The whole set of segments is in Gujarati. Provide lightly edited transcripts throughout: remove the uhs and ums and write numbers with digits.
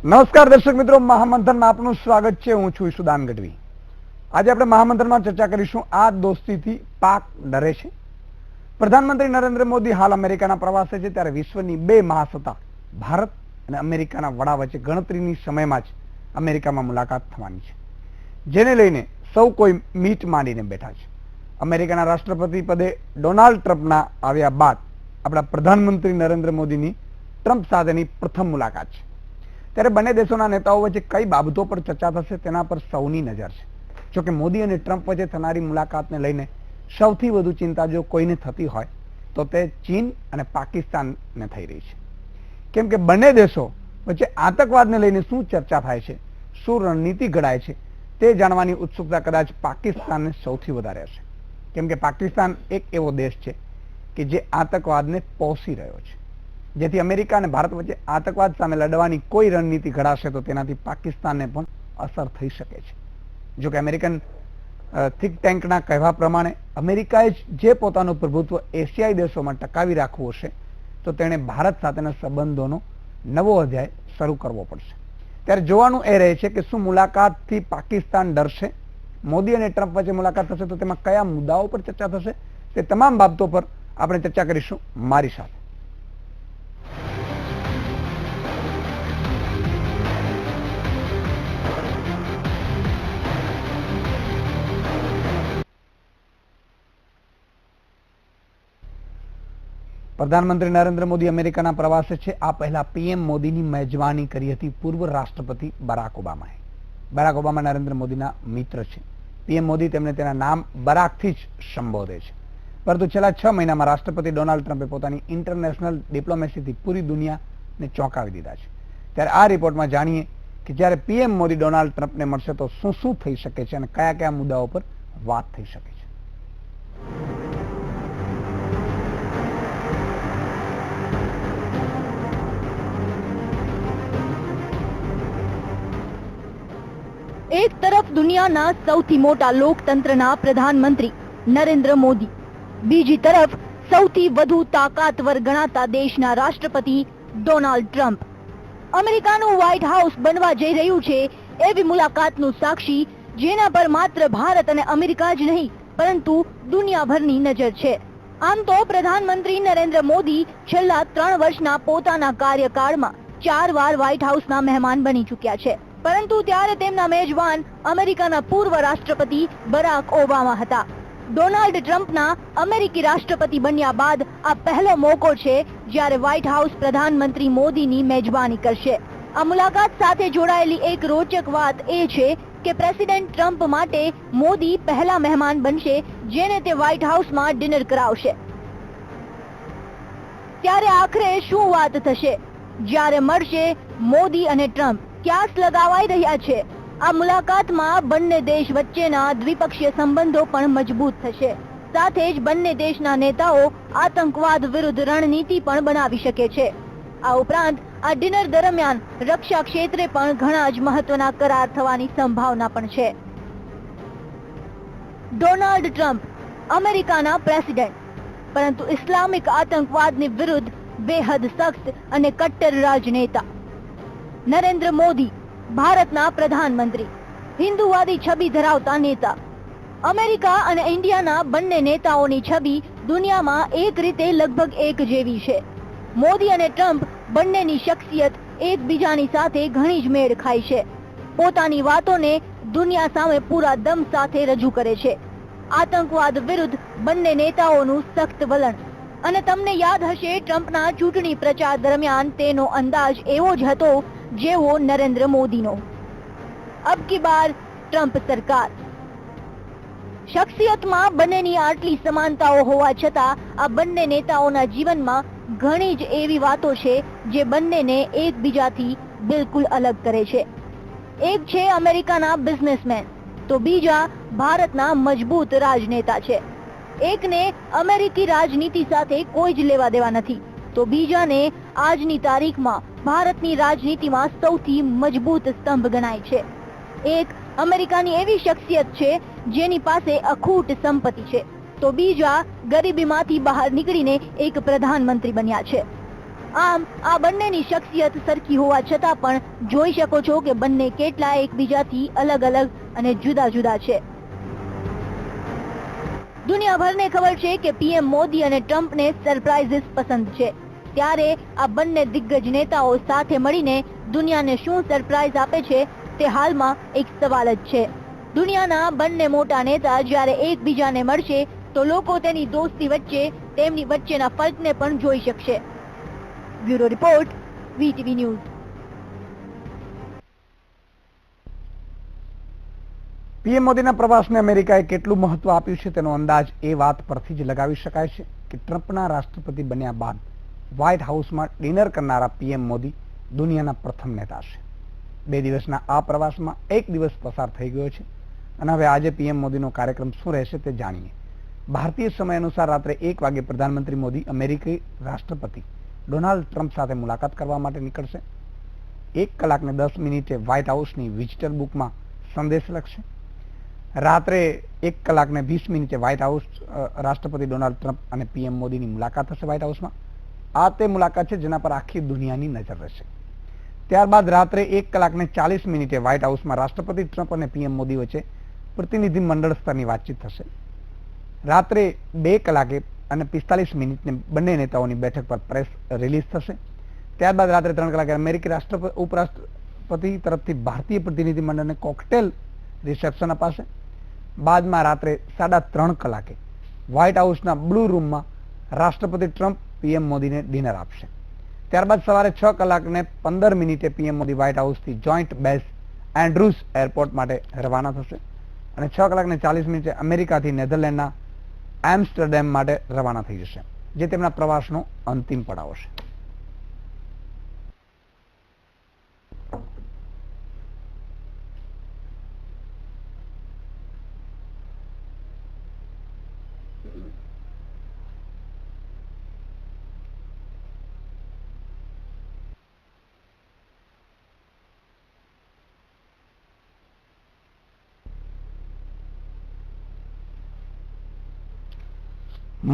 નમસ્કાર દર્શક મિત્રો, મહામંથનમાં આપનું સ્વાગત છે. હું છું ઈશુદાન ગઢવી. આજે આપણે મહામંથનમાં ચર્ચા કરીશું આ દોસ્તીથી પાક ડરે છે. પ્રધાનમંત્રી નરેન્દ્ર મોદી હાલ અમેરિકાના પ્રવાસે છે, ત્યારે વિશ્વની બે મહાસત્તા ભારત અને અમેરિકાના વડા વચ્ચે ગણતરીની સમયમાં જ અમેરિકામાં મુલાકાત થવાની છે, જેને લઈને સૌ કોઈ મીટ માંડીને બેઠા છે. અમેરિકાના રાષ્ટ્રપતિ પદે ડોનાલ્ડ ટ્રમ્પના આવ્યા બાદ આપણા પ્રધાનમંત્રી નરેન્દ્ર મોદીની ટ્રમ્પ સાથેની પ્રથમ મુલાકાત છે. ત્યારે બંને દેશોના નેતાઓ વચ્ચે કઈ બાબતો પર ચર્ચા થશે તેના પર સૌની નજર છે. જોકે મોદી અને ટ્રમ્પ વચ્ચે થનારી મુલાકાતને લઈને સૌથી વધુ ચિંતા જો કોઈને થતી હોય તો તે ચીન અને પાકિસ્તાનને થઈ રહી છે. કેમ કે બંને દેશો વચ્ચે આતંકવાદને લઈને શું ચર્ચા થાય છે, શું રણનીતિ ઘડાય છે, તે જાણવાની ઉત્સુકતા કદાચ પાકિસ્તાનને સૌથી વધારે હશે. કેમ કે પાકિસ્તાન એક એવો દેશ છે કે જે આતંકવાદને પોષી રહ્યો છે. જેથી અમેરિકા અને ભારત વચ્ચે આતંકવાદ સામે લડવાની કોઈ રણનીતિ ઘડાશે તો તેનાથી પાકિસ્તાનને પણ અસર થઈ શકે છે. જોકે અમેરિકન થિંક ટેન્કના કહેવા પ્રમાણે અમેરિકાએ જે પોતાનું પ્રભુત્વ એશિયાઈ દેશોમાં ટકાવી રાખવું હશે તો તેણે ભારત સાથેના સંબંધોનો નવો અધ્યાય શરૂ કરવો પડશે. ત્યારે જોવાનું એ રહે છે કે શું મુલાકાતથી પાકિસ્તાન ડરશે, મોદી અને ટ્રમ્પ વચ્ચે મુલાકાત થશે તો તેમાં કયા મુદ્દાઓ પર ચર્ચા થશે, તે તમામ બાબતો પર આપણે ચર્ચા કરીશું મારી સાથે. પ્રધાનમંત્રી નરેન્દ્ર મોદી અમેરિકાના પ્રવાસે છે. આ પહેલા પીએમ મોદીની મેજબાની કરી હતી પૂર્વ રાષ્ટ્રપતિ બરાક ઓબામાએ. બરાક ઓબામા નરેન્દ્ર મોદીના મિત્ર છે. પીએમ મોદી તેમને તેના નામ બરાકથી જ સંબોધે છે. પરંતુ છેલ્લા 6 મહિનામાં રાષ્ટ્રપતિ ડોનાલ્ડ ટ્રમ્પે પોતાની ઇન્ટરનેશનલ ડિપ્લોમેસીથી પૂરી દુનિયાને ચોંકાવી દીધા છે. ત્યારે આ રિપોર્ટમાં જાણીએ કે જ્યારે પીએમ મોદી ડોનાલ્ડ ટ્રમ્પને મળશે તો શું શું થઈ શકે છે અને કયા કયા મુદ્દાઓ પર વાત થઈ શકે છે. એક તરફ દુનિયાના સૌથી મોટા લોકતંત્રના પ્રધાનમંત્રી નરેન્દ્ર મોદી, બીજી તરફ સૌથી વધુ તાકાતવર ગણાતા દેશના રાષ્ટ્રપતિ ડોનાલ્ડ ટ્રમ્પ. અમેરિકાનું વ્હાઇટ હાઉસ બનવા જઈ રહ્યું છે એવી મુલાકાતનું સાક્ષી, જેના પર માત્ર ભારત અને અમેરિકા જ નહીં પરંતુ દુનિયાભરની નજર છે. આમ તો પ્રધાનમંત્રી નરેન્દ્ર મોદી છેલ્લા 3 વર્ષના પોતાના કાર્યકાળમાં 4 વાર વ્હાઇટ હાઉસના મહેમાન બની ચૂક્યા છે. પરંતુ ત્યારે તેમના મેજબાન અમેરિકાના પૂર્વ રાષ્ટ્રપતિ બરાક ઓબામા હતા. ડોનાલ્ડ ટ્રમ્પના અમેરિકી રાષ્ટ્રપતિ બન્યા બાદ આ પહેલો મોકો છે જ્યારે વ્હાઇટ હાઉસ પ્રધાનમંત્રી મોદીની મેજબાની કરશે. આ મુલાકાત સાથે જોડાયેલી એક રોચક વાત એ છે કે પ્રેસિડેન્ટ ટ્રમ્પ માટે મોદી પહેલા મહેમાન બનશે જેને તે વ્હાઇટ હાઉસમાં ડિનર કરાવશે. ત્યારે આખરે શું વાત થશે જ્યારે મળશે મોદી અને ટ્રમ્પ? ક્યાસ લગાવાઈ રહ્યા છે. આ મુલાકાતમાં બંને દેશ વચ્ચેના દ્વિપક્ષીય સંબંધો પણ મજબૂત થશે. સાથે જ બંને દેશના નેતાઓ આતંકવાદ વિરુદ્ધ રણનીતિ પણ બનાવી શકે છે. આ ઉપરાંત આ ડિનર દરમિયાન રક્ષા ક્ષેત્રે પણ ઘણા જ મહત્વના કરાર થવાની સંભાવના પણ છે. ડોનાલ્ડ ટ્રમ્પ અમેરિકાના પ્રેસિડેન્ટ, પરંતુ ઇસ્લામિક આતંકવાદની વિરુદ્ધ બેહદ સખ્ત અને કટ્ટર રાજનેતા. નરેન્દ્ર મોદી ભારતના પ્રધાનમંત્રી, હિન્દુવાદી છબી ધરાવતા નેતા. અમેરિકા અને ઇન્ડિયાના બંને નેતાઓની છબી દુનિયામાં એક રીતે લગભગ એક જેવી છે. મોદી અને ટ્રમ્પ બંનેની શખ્સિયત એકબીજાની સાથે ઘણી જ મેળ ખાય છે. પોતાની વાતોને દુનિયા સામે પૂરા દમ સાથે રજૂ કરે છે. આતંકવાદ વિરુદ્ધ બંને નેતાઓનું સખ્ત વલણ. અને તમને યાદ હશે, ટ્રમ્પના ચૂંટણી પ્રચાર દરમિયાન તેનો અંદાજ એવો જ હતો જેવો નરેન્દ્ર મોદીનો. અબ કી બાર ટ્રમ્પ સરકાર. શખ્સિયતમાં બંનેની આટલી સમાનતાઓ હોવા છતાં આ બંને નેતાઓના જીવનમાં ઘણી જ એવી વાતો છે જે બંનેને એકબીજાથી બિલકુલ અલગ કરે છે. એક છે અમેરિકાના બિઝનેસમેન તો બીજા ભારતના મજબૂત રાજનેતા છે. એકને અમેરિકી રાજનીતિ સાથે કોઈ જ લેવા દેવા નથી તો બીજાને આજની તારીખમાં ભારતની રાજનીતિમાં સૌથી મજબૂત સ્તંભ ગણાય છે. એક અમેરિકાની એવી શખ્સિયત છે જેની પાસે અખૂટ સંપત્તિ છે તો બીજા ગરીબીમાંથી બહાર નીકળીને એક પ્રધાનમંત્રી બન્યા છે. આમ આ બંનેની શખ્સિયત સરખી હોવા છતાં પણ જોઈ શકો છો કે બંને કેટલા એકબીજાથી અલગ અલગ અને જુદા જુદા છે. દુનિયાભરને ખબર છે કે પીએમ મોદી અને ટ્રમ્પને સરપ્રાઇઝીસ પસંદ છે. ત્યારે આ બંને દિગ્ગજ નેતાઓ સાથે મળીને દુનિયાને શું સરપ્રાઇઝ આપે છે તે હાલમાં એક સવાલ જ છે. દુનિયાના બંને મોટા નેતા જ્યારે એકબીજાને મળશે તો લોકો તેની દોસ્તી વચ્ચે તેમની વચ્ચેના ફર્કને પણ જોઈ શકશે. Bureau report, VTV news. PM મોદીના પ્રવાસને અમેરિકાએ કેટલું મહત્વ આપ્યું છે તેનો અંદાજ એ વાત પરથી જ લગાવી શકાય છે કે ટ્રમ્પના રાષ્ટ્રપતિ બન્યા બાદ વ્હાઇટ હાઉસમાં ડિનર કરનારા પીએમ મોદી દુનિયાના પ્રથમ નેતા છે. 2 દિવસના આ પ્રવાસમાં 1 દિવસ પસાર થઈ ગયો છે અને હવે આજે પીએમ મોદીનો કાર્યક્રમ શું રહેશે તે જાણીએ. ભારતીય સમય અનુસાર રાત્રે 1 વાગે પ્રધાનમંત્રી મોદી અમેરિકી રાષ્ટ્રપતિ ડોનાલ્ડ ટ્રમ્પ સાથે મુલાકાત કરવા માટે નીકળશે. 1 કલાક ને 10 મિનિટે વ્હાઇટ હાઉસની વિઝિટર બુકમાં સંદેશ લખશે. રાત્રે 1 કલાક ને 20 મિનિટે વ્હાઇટ હાઉસ રાષ્ટ્રપતિ ડોનાલ્ડ ટ્રમ્પ અને પીએમ મોદીની મુલાકાત થશે વ્હાઇટ હાઉસમાં. આ તે મુલાકાત છે જેના પર આખી દુનિયાની નજર રહેશે. ત્યારબાદ રાત્રે 1 કલાક ને 40 મિનિટે વ્હાઇટ હાઉસમાં રાષ્ટ્રપતિ ટ્રમ્પ અને પીએમ મોદી વચ્ચે પ્રતિનિધિ મંડળ સ્તરની વાતચીત થશે. રાત્રે 2 કલાકે અને 45 મિનિટને બંને નેતાઓની બેઠક પર પ્રેસ રિલીઝ થશે. ત્યારબાદ રાત્રે 3 કલાકે અમેરિકી ઉપરાષ્ટ્રપતિ તરફથી ભારતીય પ્રતિનિધિ મંડળને કોકટેલ રિસેપ્શન અપાશે. બાદમાં રાત્રે 3:30 કલાકે વ્હાઇટ હાઉસના બ્લુ રૂમમાં રાષ્ટ્રપતિ ટ્રમ્પ પીએમ મોદીને ડિનર આપશે. ત્યારબાદ સવારે 6 કલાક ને 15 મિનિટે પીએમ મોદી વ્હાઇટ હાઉસથી જોઈન્ટ બેઝ એન્ડ્રુસ એરપોર્ટ માટે રવાના થશે અને 6 કલાક ને 40 મિનિટે અમેરિકાથી નેધરલેન્ડના એમ્સ્ટરડેમ માટે રવાના થઈ જશે, જે તેમના પ્રવાસનો અંતિમ પડાવ હશે.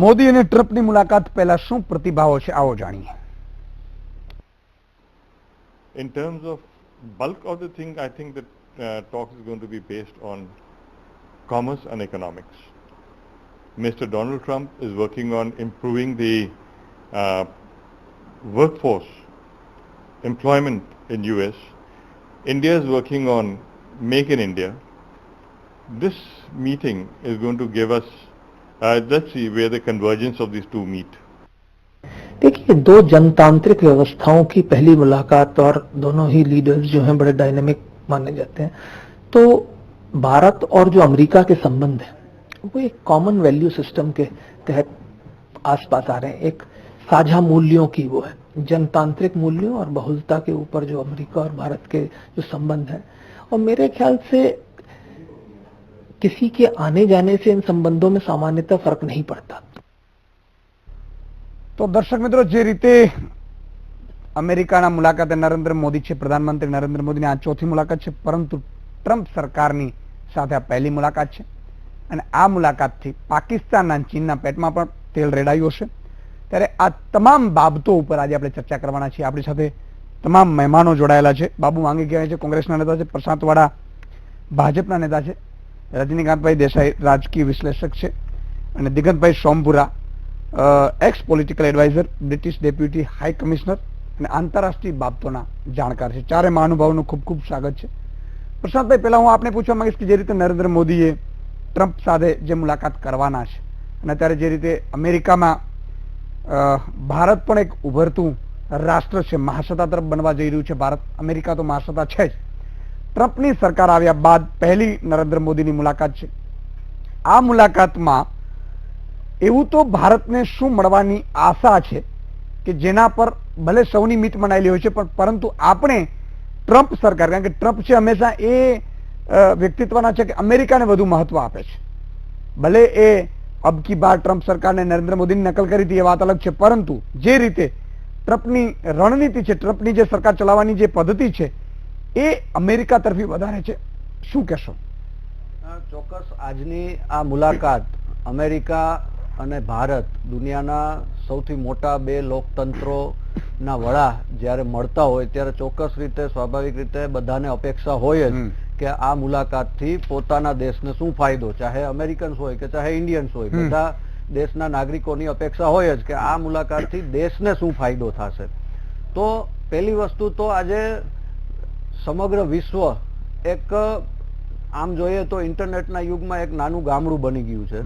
મોદી અને ટ્રમ્પની મુલાકાત પહેલા શું પ્રતિભાવો છે આવો જાણીએ. In terms of bulk of the thing, I think that talk is going to be based on commerce and economics. Mr. Donald Trump is working on improving the workforce employment in US. India is working on Make in India. This meeting is going to give us, let's see where the convergence of these two meet. देखिए, 2 जनतांत्रिक व्यवस्थाओं की पहली मुलाकात और दोनों ही लीडर्स जो हैं बड़े डायनेमिक माने जाते हैं. तो भारत और जो अमेरिका के संबंध हैं वो एक कॉमन वैल्यू सिस्टम के तहत आसपास आ रहे हैं. एक साझा मूल्यों की वो है, जनतांत्रिक मूल्यों और बहुलता के ऊपर जो अमेरिका और भारत के जो संबंध हैं. और मेरे ख्याल से किसी के आने जाने से इन संबंधों में सामान्यतः फर्क नहीं पड़ता. તો દર્શક મિત્રો, જે રીતે અમેરિકાના મુલાકાતે નરેન્દ્ર મોદી છે, પ્રધાનમંત્રી નરેન્દ્ર મોદીની આ ચોથી મુલાકાત છે, પરંતુ ટ્રમ્પ સરકારની સાથે આ પહેલી મુલાકાત છે અને આ મુલાકાતથી પાકિસ્તાનના ચીનના પેટમાં પણ તેલ રેડાયું હશે. ત્યારે આ તમામ બાબતો ઉપર આજે આપણે ચર્ચા કરવાના છીએ. આપણી સાથે તમામ મહેમાનો જોડાયેલા છે. બાબુ માંગી ગયા છે, કોંગ્રેસના નેતા છે. પ્રશાંત વાળા ભાજપના નેતા છે. રજનીકાંતભાઈ દેસાઈ રાજકીય વિશ્લેષક છે અને Digantbhai Sompura ex political adviser, British deputy high commissioner અને આંતરરાષ્ટ્રીય બાબતોના જાણકાર છે. ચારે મહાનુભાવોનું ખૂબ ખૂબ સ્વાગત છે. પ્રશાંતભાઈ, પહેલા હું આપને પૂછવા માંગીશ કે જે રીતે નરેન્દ્ર મોદીએ ટ્રમ્પ સાથે જે મુલાકાત કરવાના છે અને અત્યારે જે રીતે અમેરિકામાં ભારત પણ એક ઉભરતું રાષ્ટ્ર છે, મહાસત્તા તરફ બનવા જઈ રહ્યું છે ભારત. અમેરિકા તો મહાસત્તા છે જ. ટ્રમ્પની સરકાર આવ્યા બાદ પહેલી નરેન્દ્ર મોદીની મુલાકાત છે. આ મુલાકાતમાં એવું તો ભારતને શું મળવાની આશા છે કે જેના પર ભલે સૌની મીટ મનાયેલી હોય છે, પણ પરંતુ આપણે ટ્રમ્પ સરકાર, કારણ કે ટ્રમ્પ છે હંમેશા એ વ્યક્તિત્વના છે કે અમેરિકાને વધુ મહત્વ આપે છે. ભલે એ અબકી બાર ટ્રમ્પ સરકારને નરેન્દ્ર મોદીની નકલ કરી હતી એ વાત અલગ છે, પરંતુ જે રીતે ટ્રમ્પની રણનીતિ છે, ટ્રમ્પની જે સરકાર ચલાવવાની જે પદ્ધતિ છે એ અમેરિકા તરફી વધારે છે. શું કહેશો? ચોક્કસ આજની આ મુલાકાત અમેરિકા અને ભારત, દુનિયાના સૌથી મોટા 2 લોકતંત્રો ના વડા જ્યારે મળતા હોય ત્યારે ચોક્કસ રીતે સ્વાભાવિક રીતે બધાને અપેક્ષા હોય જ કે આ મુલાકાતથી પોતાના દેશને શું ફાયદો, ચાહે અમેરિકન્સ હોય કે ચાહે ઇન્ડિયન્સ હોય, બધા દેશના નાગરિકોની અપેક્ષા હોય જ કે આ મુલાકાતથી દેશને શું ફાયદો થશે. તો પહેલી વસ્તુ તો આજે સમગ્ર વિશ્વ એક આમ જોઈએ તો ઇન્ટરનેટના યુગમાં એક નાનું ગામડું બની ગયું છે,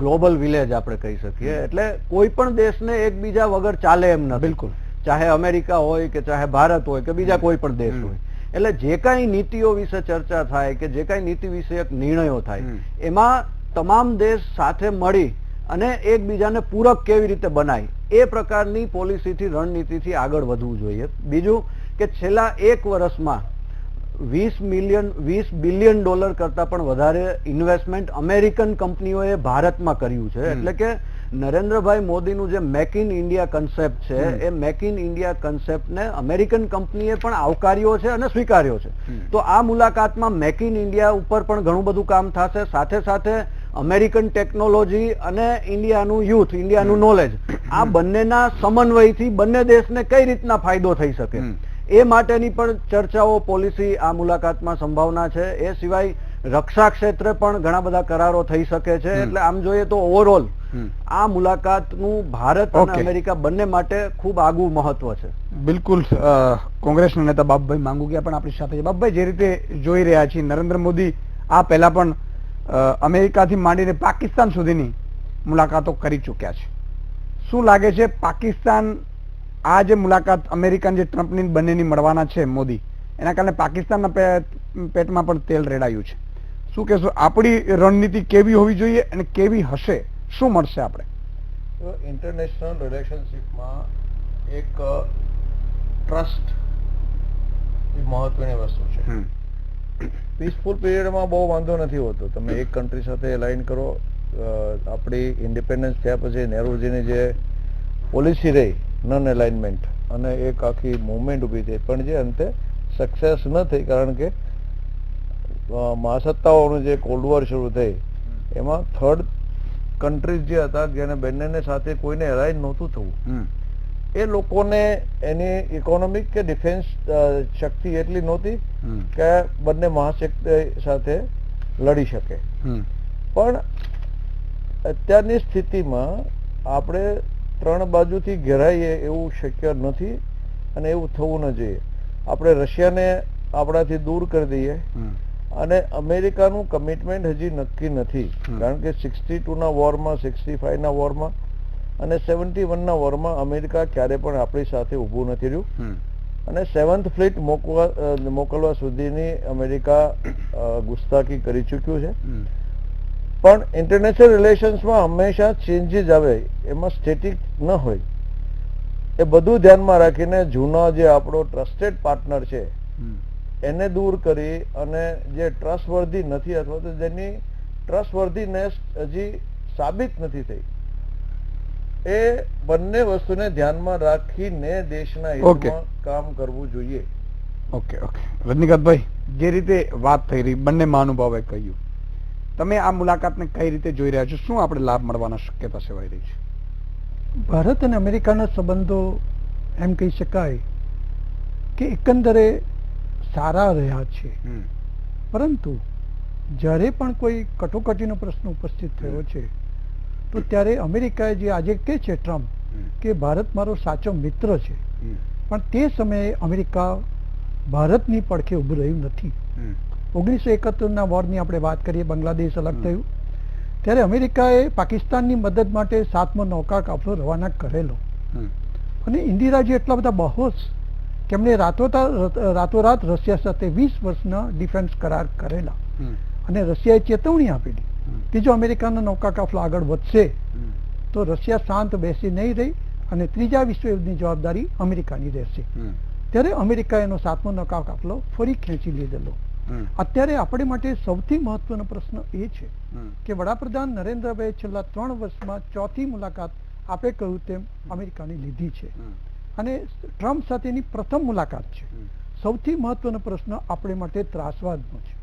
ગ્લોબલ વિલેજ આપણે કહી શકીએ. એટલે કોઈ પણ દેશને એકબીજા વગર ચાલે એમ નથી. બિલકુલ. ચાહે અમેરિકા હોય કે ચાહે ભારત હોય કે બીજા કોઈ પણ દેશ હોય. એટલે જે કાંઈ નીતિઓ વિશે ચર્ચા થાય કે જે કાંઈ નીતિ વિષયક નિર્ણયો થાય એમાં તમામ દેશ સાથે મળી અને એકબીજાને પૂરક કેવી રીતે બનાય એ પ્રકારની પોલિસીથી રણનીતિથી આગળ વધવું જોઈએ. બીજું કે છેલ્લા 1 વર્ષમાં $20 બિલિયન કરતા પણ વધારે ઇન્વેસ્ટમેન્ટ અમેરિકન કંપનીઓએ ભારતમાં કર્યું છે. એટલે કે નરેન્દ્રભાઈ મોદીનું જે મેક ઇન ઇન્ડિયા કન્સેપ્ટ છે એ મેક ઇન ઇન્ડિયા કન્સેપ્ટને અમેરિકન કંપનીએ પણ આવકાર્યો છે અને સ્વીકાર્યો છે. તો આ મુલાકાતમાં મેક ઇન ઇન્ડિયા ઉપર પણ ઘણું બધું કામ થશે. સાથે સાથે અમેરિકન ટેકનોલોજી અને ઇન્ડિયાનું યુથ, ઇન્ડિયાનું નોલેજ, આ બંનેના સમન્વયથી બંને દેશને કઈ રીતના ફાયદો થઈ શકે એ માટેની પણ ચર્ચાઓ, પોલિસી આ મુલાકાતમાં સંભાવના છે. એ સિવાય રક્ષા ક્ષેત્રે પણ ઘણા બધા કરારો થઈ શકે છે. એટલે આમ જોઈએ તો ઓવરઓલ આ મુલાકાતનું ભારત અને અમેરિકા બંને માટે ખૂબ આગવું મહત્વ છે. બિલકુલ. કોંગ્રેસના નેતા બાબુભાઈ માંગુકિયા પણ આપણી સાથે છે. બાબુભાઈ, જે રીતે જોઈ રહ્યા છીએ, નરેન્દ્ર મોદી આ પહેલા પણ અમેરિકાથી માંડીને પાકિસ્તાન સુધીની મુલાકાતો કરી ચૂક્યા છે. શું લાગે છે, પાકિસ્તાન આ જે મુલાકાત અમેરિકન જે ટ્રમ્પની બંનેની મળવાના છે મોદી, એના કારણે પાકિસ્તાનના પેટમાં પણ તેલ રેડાયું છે. શું કહેશો, આપણી રણનીતિ કેવી હોવી જોઈએ અને કેવી હશે, શું મળશે આપણે? ઇન્ટરનેશનલ રિલેશનશીપમાં એક ટ્રસ્ટ એ મહત્વની વસ્તુ છે. પીસફુલ પીરિયડમાં બહુ વાંધો નથી હોતો. તમે એક કન્ટ્રી સાથે એલાઇન કરો. આપણી ઇન્ડિપેન્ડન્સ થયા પછી નહેરુજીની જે પોલિસી રહી નન એલાઇનમેન્ટ અને એક આખી મુવમેન્ટ ઊભી થઈ, પણ જે અંતે સક્સેસ ન થઈ, કારણ કે મહાસત્તાઓનું જે કોલ્ડ વોર શરૂ થઈ એમાં થર્ડ કન્ટ્રીઝ જે હતા જેને બંનેને સાથે કોઈને એલાઇન નહોતું થવું, એ લોકોને એની ઇકોનોમિક કે ડિફેન્સ શક્તિ એટલી નહોતી કે બંને મહાશક્તિ સાથે લડી શકે. પણ અત્યારની સ્થિતિમાં આપણે 3 બાજુથી ઘેરાઈએ એવું શક્ય નથી અને એવું થવું ન જોઈએ. આપણે રશિયાને આપણાથી દૂર કરી દઈએ અને અમેરિકાનું કમિટમેન્ટ હજી નક્કી નથી, કારણ કે 62ના વોરમાં, 65ના વોરમાં અને 71ના વોરમાં અમેરિકા ક્યારે પણ આપણી સાથે ઊભું નથી રહ્યું અને 7th ફ્લીટ મોકલવા સુધીની અમેરિકા ગુસ્તાખી કરી ચૂક્યું છે. પણ ઇન્ટરનેશનલ રિલેશન્સમાં હંમેશા ચેન્જીસ આવે, એમાં સ્ટેટિક ન હોય. એ બધું ધ્યાનમાં રાખીને જૂનો જે આપણો ટ્રસ્ટેડ પાર્ટનર છે એને દૂર કરી અને જે ટ્રસ્ટવર્ધી નથી અથવા તો જેની ટ્રસ્ટવર્ધીનેસ હજી સાબિત નથી થઈ, એ બંને વસ્તુને ધ્યાનમાં રાખીને દેશના હિતમાં કામ કરવું જોઈએ. ઓકે. રજનીકાંતભાઈ, જે રીતે વાત થઈ રહી, બંને મહાનુભાવોએ કહ્યું, તમે આ મુલાકાતને કઈ રીતે જોઈ રહ્યા છો? શું આપણે લાભ મળવાના શક્યતા સેવાઈ રહી છે? ભારત અને અમેરિકાના સંબંધો એમ કહી શકાય કે એકંદરે સારા રહ્યા છે, પરંતુ જ્યારે પણ કોઈ કટોકટીનો પ્રશ્ન ઉપસ્થિત થયો છે તો ત્યારે અમેરિકાએ જે આજે કહે છે ટ્રમ્પ કે ભારત મારો સાચો મિત્ર છે, પણ તે સમયે અમેરિકા ભારતની પડખે ઊભું રહ્યું નથી. 1971ના વોરની આપણે વાત કરીએ, બાંગ્લાદેશ અલગ થયું ત્યારે અમેરિકાએ પાકિસ્તાનની મદદ માટે 7મો નૌકા કાફલો રવાના કરેલો અને ઇન્દિરાજી એટલા બધા બહોશ કે એમણે રાતોરાત રશિયા સાથે 20 વર્ષના ડિફેન્સ કરાર કરેલા અને રશિયાએ ચેતવણી આપેલી કે જો અમેરિકાનો નૌકા કાફલો આગળ વધશે તો રશિયા શાંત બેસી નહીં રહી અને ત્રીજા વિશ્વયુદ્ધની જવાબદારી અમેરિકાની રહેશે. ત્યારે અમેરિકાએ એનો 7મો નૌકા કાફલો ફરી ખેંચી લીધેલો. અત્યારે આપણે માટે સૌથી મહત્વનો પ્રશ્ન એ છે કે વડાપ્રધાન નરેન્દ્રભાઈ છેલ્લા 3 વર્ષમાં 4થી મુલાકાત આપે કહ્યું તેમ અમેરિકાની લીધી છે અને ટ્રમ્પ સાથેની પ્રથમ મુલાકાત છે. સૌથી મહત્વનો પ્રશ્ન આપણે માટે ત્રાસવાદનો છે.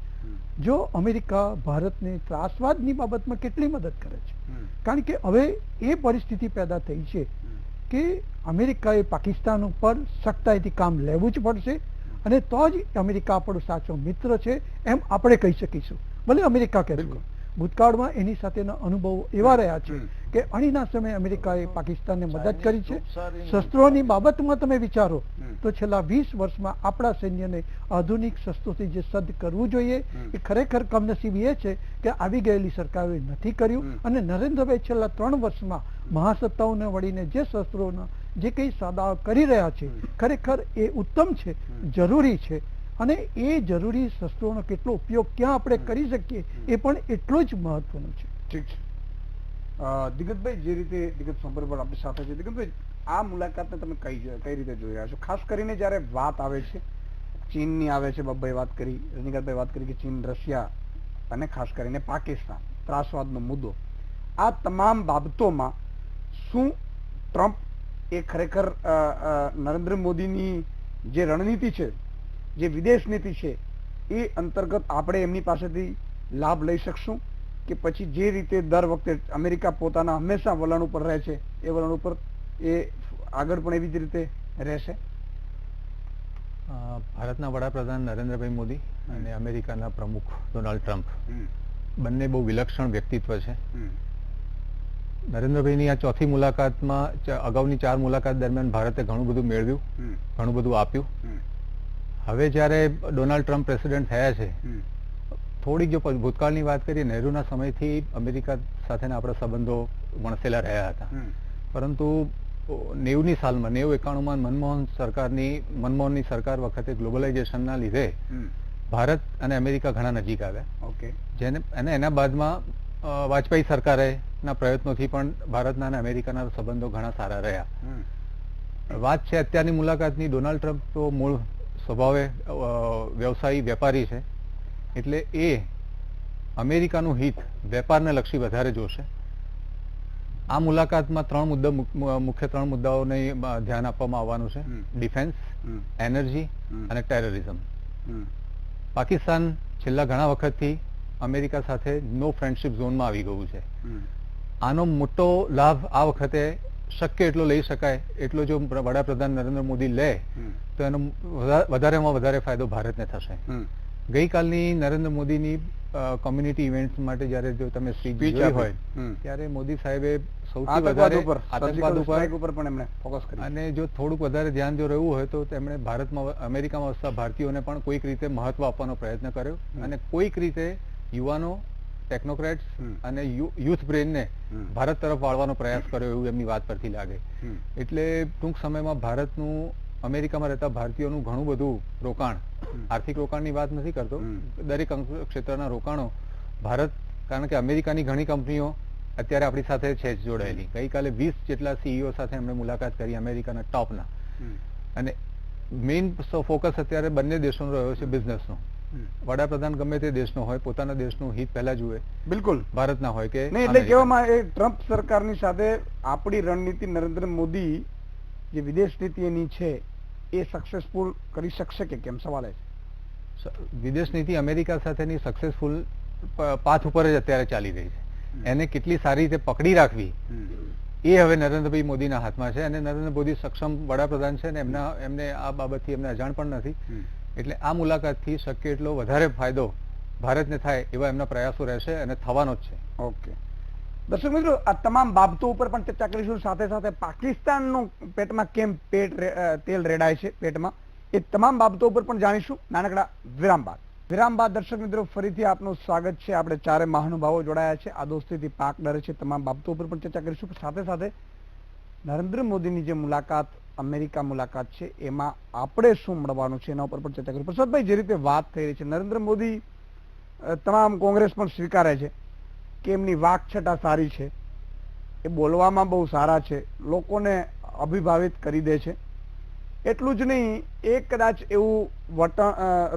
જો અમેરિકા ભારતને ત્રાસવાદની બાબતમાં કેટલી મદદ કરે છે, કારણ કે હવે એ પરિસ્થિતિ પેદા થઈ છે કે અમેરિકાએ પાકિસ્તાન ઉપર સખ્તાઈથી કામ લેવું જ પડશે અને તો જ અમેરિકા આપણો સાચો મિત્ર છે એમ આપણે કહી શકીશું. ભલે અમેરિકા કહેતું, ભૂતકાળમાં એની સાથેના અનુભવો એવા રહ્યા છે કે અણીના સમયે અમેરિકાએ પાકિસ્તાનને મદદ કરી છે. શસ્ત્રોની બાબતમાં તમે વિચારો તો છેલ્લા 20 વર્ષમાં આપણા સૈન્યને આધુનિક શસ્ત્રોથી જે સજ્જ કરવું જોઈએ એ ખરેખર કમનસીબી એ છે કે આવી ગયેલી સરકારોએ નથી કર્યું અને નરેન્દ્રભાઈ છેલ્લા 3 વર્ષમાં મહાસત્તાઓને વળીને જે શસ્ત્રોના જે કંઈ સાદાઓ કરી રહ્યા છે ખરેખર એ ઉત્તમ છે, જરૂરી છે અને એ જરૂરી શસ્ત્રોનો કેટલો ઉપયોગ ક્યાં આપણે કરી શકીએ એ પણ એટલો જ મહત્વનું છે. ઠીક છે. દિગંતભાઈ, જે રીતે દિગંત સંપર્ક પર આપણી સાથે છે, દિગંતભાઈ આ મુલાકાતને તમે કઈ રીતે જોઈ રહ્યા છો? ખાસ કરીને જ્યારે વાત આવે છે ચીનની આવે છે, બબ્બાઈ વાત કરી, રજનીકાંતભાઈ વાત કરી કે ચીન, રશિયા અને ખાસ કરીને પાકિસ્તાન, ત્રાસવાદનો મુદ્દો, આ તમામ બાબતોમાં શું ટ્રમ્પ એ ખરેખર નરેન્દ્ર મોદીની જે રણનીતિ છે, જે વિદેશ નીતિ છે એ અંતર્ગત આપણે એમની પાસેથી લાભ લઈ શકશું કે પછી જે રીતે દર વખતે અમેરિકા પોતાના હંમેશા વલણ ઉપર રહે છે એ વલણ ઉપર એ આગળ પણ એવી જ રીતે રહેશે? ભારતના વડાપ્રધાન નરેન્દ્રભાઈ મોદી અને અમેરિકાના પ્રમુખ ડોનાલ્ડ ટ્રમ્પ બંને બહુ વિલક્ષણ વ્યક્તિત્વ છે. નરેન્દ્રભાઈની આ ચોથી મુલાકાતમાં અગાઉની 4 મુલાકાત દરમિયાન ભારતે ઘણું બધું મેળવ્યું, ઘણું બધું આપ્યું. હવે જ્યારે ડોનાલ્ડ ટ્રમ્પ પ્રેસિડેન્ટ થયા છે, થોડીક જો ભૂતકાળની વાત કરીએ, નહેરુના સમયથી અમેરિકા સાથેના આપણા સંબંધો વણસેલા રહ્યા હતા, પરંતુ 90ની સાલમાં 91-91માં મનમોહનની સરકાર વખતે ગ્લોબલાઇઝેશનના લીધે ભારત અને અમેરિકા ઘણા નજીક આવ્યા. અને એના બાદમાં વાજપેયી સરકારે ના પ્રયત્નોથી પણ ભારતના અને અમેરિકાના સંબંધો ઘણા સારા રહ્યા. વાત છે અત્યારની મુલાકાતની, ડોનાલ્ડ ટ્રમ્પ તો મૂળ સ્વભાવે વ્યવસાયી વેપારી છે, એટલે એ અમેરિકાનું હિત વેપારને લક્ષી વધારે જોશે. આ મુલાકાતમાં મુખ્ય 3 મુદ્દાઓને ધ્યાન આપવામાં આવવાનું છે: ડિફેન્સ, એનર્જી અને ટેરરિઝમ. પાકિસ્તાન છેલ્લા ઘણા વખતથી અમેરિકા સાથે નો ફ્રેન્ડશિપ ઝોનમાં આવી ગયું છે. આનો મોટો લાભ આ વખતે શક્ય એટલો લઈ શકાય એટલો જો વડાપ્રધાન નરેન્દ્ર મોદી લે તો એનો વધારેમાં વધારે ફાયદો ભારતને થશે. ગઈકાલની નરેન્દ્ર મોદીની કોમ્યુનિટી ઇવેન્ટ્સ માટે જ્યારે જો તમે સ્પીચ જોઈ હોય ત્યારે મોદી સાહેબે સૌથી વધારે આતંકવાદ ઉપર પણ એમણે ફોકસ કર્યું, અને જો થોડુંક વધારે ધ્યાન જો રહેવું હોય તો તેમણે ભારતમાં અમેરિકામાં વસતા ભારતીયોને પણ કોઈક રીતે મહત્વ આપવાનો પ્રયત્ન કર્યો અને કોઈક રીતે યુવાનો, ટેકનોક્રેટ્સ અને યુથ બ્રેનને ભારત તરફ વાળવાનો પ્રયાસ કર્યો એવું એમની વાત પરથી લાગે. એટલે ટૂંક સમયમાં ભારતનું અમેરિકામાં રહેતા ભારતીયોનું ઘણું બધું રોકાણ, આર્થિક રોકાણની વાત નથી કરતો, દરેક ક્ષેત્રના રોકાણો ભારત, કારણ કે અમેરિકાની ઘણી કંપનીઓ અત્યારે આપણી સાથે છે જોડાયેલી. ગઈકાલે 20 જેટલા CEO સાથે એમણે મુલાકાત કરી અમેરિકાના ટોપના, અને મેઇન ફોકસ અત્યારે બંને દેશોનો રહ્યો છે બિઝનેસનો. વડાપ્રધાન ગમે તે દેશનો હોય, પોતાના દેશનું હિત પહેલા જુએ, બિલકુલ ભારતના હોય કે નહીં. એટલે કહેવામાં એ ટ્રમ્પ સરકારની સાથે આપણી રણનીતિ નરેન્દ્ર મોદી જે વિદેશ નીતિ એની છે એ સક્સેસફુલ કરી શકશે કે કેમ? સવાલ છે વિદેશ નીતિ અમેરિકા સાથેની સક્સેસફુલ પાથ ઉપર જ અત્યારે ચાલી રહી છે. એને કેટલી સારી રીતે પકડી રાખવી એ હવે નરેન્દ્રભાઈ મોદીના હાથમાં છે, અને નરેન્દ્ર મોદી સક્ષમ વડાપ્રધાન છે અને એમને આ બાબતથી એમને અજાણ પણ નથી. એટલે આ મુલાકાતથી શક્ય એટલો વધારે ફાયદો ભારતને થાય એવા એમના પ્રયાસો રહેશે અને થવાનો જ છે. ઓકે દર્શક મિત્રો, આ તમામ બાબતો ઉપર પણ ચર્ચા કરીશું. સાથે સાથે પાકિસ્તાનનું પેટમાં કેમ તેલ રેડાય છે પેટમાં, એ તમામ બાબતો ઉપર પણ જાણીશું નાનકડા વિરામ બાદ. દર્શક મિત્રો, ફરીથી આપનું સ્વાગત છે. આપણે 4 મહાનુભાવો જોડાયા છે. આ દોસ્તીથી પાક ડરે છે તમામ બાબતો ઉપર પણ ચર્ચા કરીશું. સાથે સાથે નરેન્દ્ર મોદીની જે મુલાકાત, અમેરિકા મુલાકાત છે, એમાં આપણે શું મળવાનું છે એના ઉપર પણ ચર્ચા કરીશું. પ્રસાદભાઈ, જે રીતે વાત થઈ રહી છે, નરેન્દ્ર મોદી તમામ કોંગ્રેસ પણ સ્વીકારે છે કે એમની વાકછટા સારી છે, એ બોલવામાં બહુ સારા છે, લોકોને અભિભાવિત કરી દે છે. એટલું જ નહીં, એ કદાચ એવું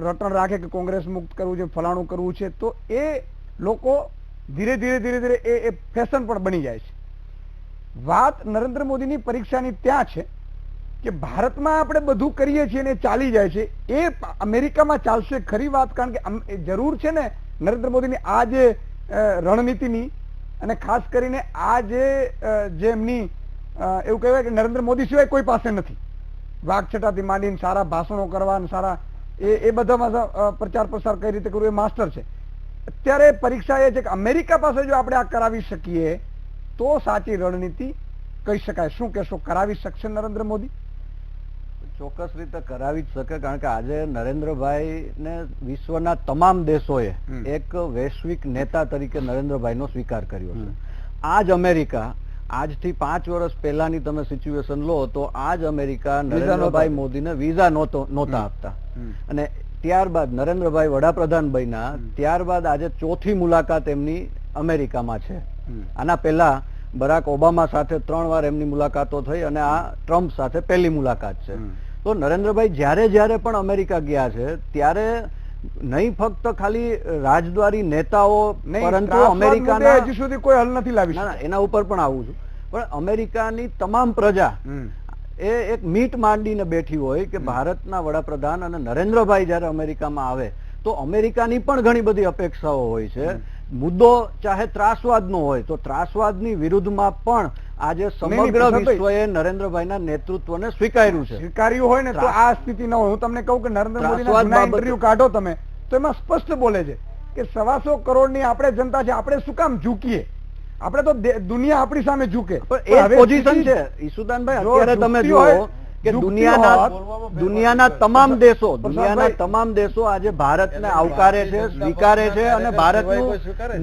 રટણ રાખે કે કોંગ્રેસ મુક્ત કરવું છે, ફલાણું કરવું છે, તો એ લોકો ધીરે ધીરે એ ફેશન પણ બની જાય છે. વાત નરેન્દ્ર મોદીની પરીક્ષાની ત્યાં છે કે ભારતમાં આપણે બધું કરીએ છીએ ને ચાલી જાય છે, એ અમેરિકામાં ચાલશે ખરી વાત? કારણ કે જરૂર છે ને નરેન્દ્ર મોદીની આ જે રણનીતિની, અને ખાસ કરીને આ જે એમની એવું કહેવાય કે નરેન્દ્ર મોદી સિવાય કોઈ પાસે નથી. વાઘછટાથી માંડીને સારા ભાષણો કરવા અને સારા એ બધામાં પ્રચાર પ્રસાર કઈ રીતે કરવું એ માસ્ટર છે. અત્યારે પરીક્ષા એ છે કે અમેરિકા પાસે જો આપણે આ કરાવી શકીએ તો સાચી રણનીતિ કહી શકાય. શું કહેશો, કરાવી શકશે નરેન્દ્ર મોદી? ચોક્કસ રીતે કરાવી જ શકે, કારણ કે આજે નરેન્દ્રભાઈ ને વિશ્વના તમામ દેશોએ એક વૈશ્વિક નેતા તરીકે નરેન્દ્રભાઈનો સ્વીકાર કર્યો છે. આ જ અમેરિકા આજથી 5 વર્ષ પહેલાની તમે સિચ્યુએશન લો તો આ જ અમેરિકા નરેન્દ્રભાઈ મોદીને વિઝા નહોતા આપતા, અને ત્યારબાદ નરેન્દ્રભાઈ વડાપ્રધાન બન્યા ત્યારબાદ આજે ચોથી મુલાકાત એમની અમેરિકામાં છે. આના પહેલા બરાક ઓબામા સાથે 3 વાર એમની મુલાકાતો થઈ અને આ ટ્રમ્પ સાથે પહેલી મુલાકાત છે. તો નરેન્દ્રભાઈ જ્યારે પણ અમેરિકા ગયા છે ત્યારે નહીં ફક્ત ખાલી રાજદ્વારી નેતાઓ, પરંતુ અમેરિકાના હજી સુધી કોઈ હલ નથી લાવી. ના, એના ઉપર પણ આવું છું, પણ અમેરિકાની તમામ પ્રજા એ એક મીટ માંડીને બેઠી હોય કે ભારતના વડાપ્રધાન અને નરેન્દ્રભાઈ જ્યારે અમેરિકામાં આવે તો અમેરિકાની પણ ઘણી બધી અપેક્ષાઓ હોય છે. મુદ્દો ચાહે ત્રાસવાદનો હોય તો ત્રાસવાદની વિરુદ્ધમાં પણ આજે સમગ્ર વિશ્વએ નરેન્દ્રભાઈના નેતૃત્વને સ્વીકાર્યું છે. સ્વીકાર્યું હોય ને તો આ સ્થિતિ ન હોય. હું તમને કહું કે નરેન્દ્ર મોદીના ઇન્ટરવ્યુ કાઢો તમે તો એમાં સ્પષ્ટ બોલે છે કે 125 કરોડની આપણે જનતા છે, આપણે શું કામ ઝૂકીએ? આપણે તો દુનિયા આપણી સામે ઝૂકે. એ પોઝિશન છે ઈસુદાનભાઈ. અત્યારે તમે જુઓ કે દુનિયાના તમામ દેશો આજે ભારતને આવકારે છે, સ્વીકારે છે અને ભારતનું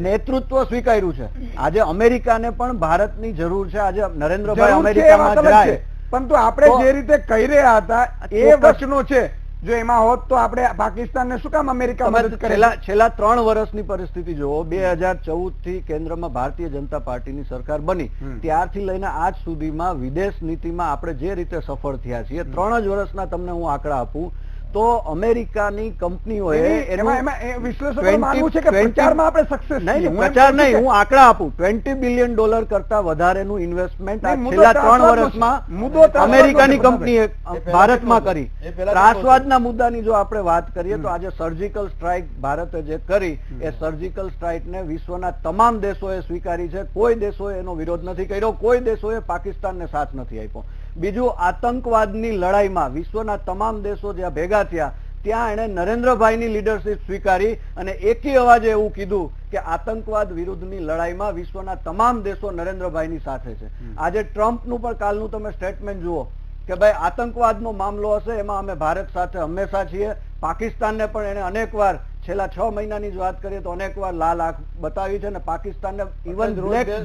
નેતૃત્વ સ્વીકાર્યું છે. આજે અમેરિકાને પણ ભારતની જરૂર છે. આજે નરેન્દ્રભાઈ અમેરિકામાં જાય, પરંતુ આપણે જે રીતે કહી રહ્યા હતા એ વચનો છે, જો એમાં હોત તો આપણે પાકિસ્તાનને શું કામ અમેરિકા મદદ કરે? છેલ્લા 3 વર્ષની પરિસ્થિતિ જુઓ. 2014 થી કેન્દ્રમાં ભારતીય જનતા પાર્ટીની સરકાર બની ત્યારથી લઈને આજ સુધીમાં વિદેશ નીતિમાં આપણે જે રીતે સફળ થયા છીએ, 3 જ વર્ષના તમને હું આંકડા આપું તો અમેરિકાની કંપનીઓએ પ્રચાર નહીં, હું આંકડા આપું, $20 બિલિયન કરતા વધારેનું ઇન્વેસ્ટમેન્ટ છેલ્લા 3 વર્ષમાં અમેરિકાની કંપનીએ ભારતમાં કરી. ત્રાસવાદના મુદ્દાની જો આપણે વાત કરીએ તો આજે સર્જિકલ સ્ટ્રાઇક ભારતે જે કરી એ સર્જિકલ સ્ટ્રાઇકને વિશ્વના તમામ દેશોએ સ્વીકારી છે. કોઈ દેશોએ એનો વિરોધ નથી કર્યો, કોઈ દેશોએ પાકિસ્તાનને સાથ નથી આપ્યો. બીજું, આતંકવાદની લડાઈમાં વિશ્વના તમામ દેશો જ્યાં ભેગા થયા ત્યાં એણે નરેન્દ્રભાઈની લીડરશીપ સ્વીકારી અને એકી અવાજે એવું કીધું કે આતંકવાદ વિરુદ્ધની લડાઈમાં વિશ્વના તમામ દેશો નરેન્દ્રભાઈની સાથે છે. આજે ટ્રમ્પનું પણ કાલનું તમે સ્ટેટમેન્ટ જુઓ કે ભાઈ આતંકવાદનો મામલો હશે એમાં અમે ભારત સાથે હંમેશા છીએ. પાકિસ્તાનને પણ એને અનેકવાર છેલ્લા 6 મહિનાની જ વાત કરીએ તો અનેકવાર લાલ આંખ બતાવી છે અને પાકિસ્તાનને ઇવન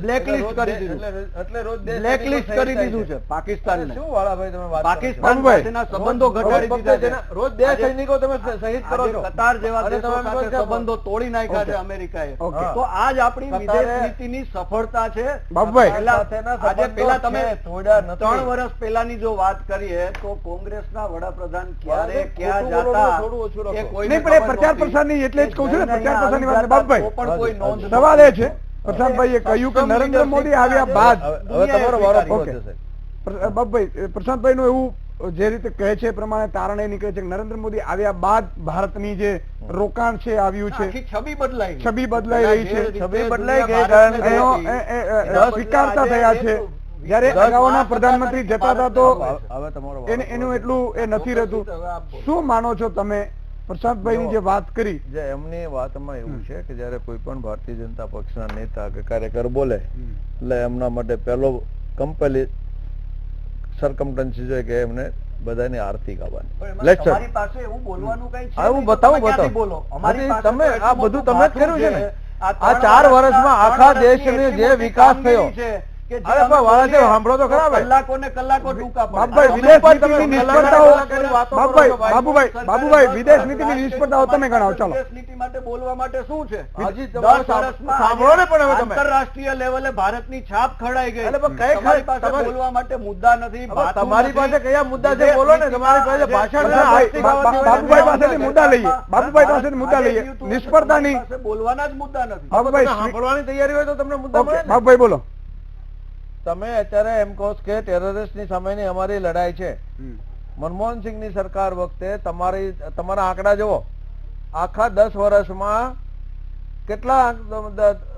બ્લેકલિસ્ટ કરી દીધું છે. પાકિસ્તાન સાથેના સંબંધો ઘટાડી દીધા છે. રોજ 2 સૈનિકો તમે શહીદ કરો છો. કતાર જેવા દેશો સાથે સંબંધો તોડી નાખ્યા છે અમેરિકાએ. તો આ જ આપણી વિદેશ નીતિની સફળતા છે. આજે પેલા તમે 3 વર્ષ પહેલાની જો વાત કરીએ તો કોંગ્રેસના વડાપ્રધાન ક્યારે ક્યાં જાતા એ કોઈને પ્રચાર પ્રસાર એટલે જ કહું છું ને, પ્રચાર પ્રસારની વાત. બાબુભાઈ, સવાલ એ છે, પ્રશાંતભાઈએ કહ્યું કે નરેન્દ્ર મોદી આવ્યા બાદ બાબુભાઈ પ્રશાંતભાઈ નું એવું જે રીતે કહે છે એ પ્રમાણે તારણ એ નીકળે છે કે નરેન્દ્ર મોદી આવ્યા બાદ ભારતની જે રોકાણ છે આવ્યું છે, છબી બદલાઈ રહી છે, સ્વીકારતા થયા છે. જયારે અગાઉના પ્રધાનમંત્રી જતા હતા તો એનું એટલું એ નથી રહેતું. શું માનો છો તમે પ્રશાંતભાઈની જે વાત કરી? એમની વાતમાં એવું છે કે જયારે કોઈ પણ ભારતીય જનતા પક્ષના નેતા કે કાર્યકર બોલે એટલે એમના માટે પહેલો કમ્પેલી સરકમસ્ટન્સીસ છે કે એમને બધાની આરતી ગાવાની. તમારી પાસે એવું બોલવાનું કઈ છે? હું બતાવું તમે આ બધું તમે જ કર્યું છે ને. આ 4 વર્ષમાં આખા દેશને જે વિકાસ થયો સાંભળો તો ખરા. કલાકો ટૂંકા બાબુભાઈ વિદેશ નીતિની નિષ્ફળતાઓ તમે ગણાવો. ચાલો, વિદેશ નીતિ માટે બોલવા માટે શું છે? સાંભળો ને પણ આંતરરાષ્ટ્રીય લેવલે ભારતની છાપ ખડાઈ ગઈ. તમારી પાસે બોલવા માટે મુદ્દા નથી. તમારી પાસે કયા મુદ્દા છે બોલો ને. તમારી પાસે ભાષણ બાબુભાઈ પાસેથી મુદ્દા લઈએ. બાબુભાઈ પાસેથી મુદ્દા લઈએ. નિષ્ફળતાની બોલવાના જ મુદ્દા નથી. બાબુભાઈ સાંભળવાની તૈયારી હોય તો તમને મુદ્દા મળે. બાબુભાઈ બોલો. તમે અત્યારે એમ કહો કે ટેરરિસ્ટની સામેની અમારી લડાઈ છે. મનમોહનસિંહની સરકાર વખતે તમારા આંકડા જુઓ. આખા 10 વર્ષમાં કેટલા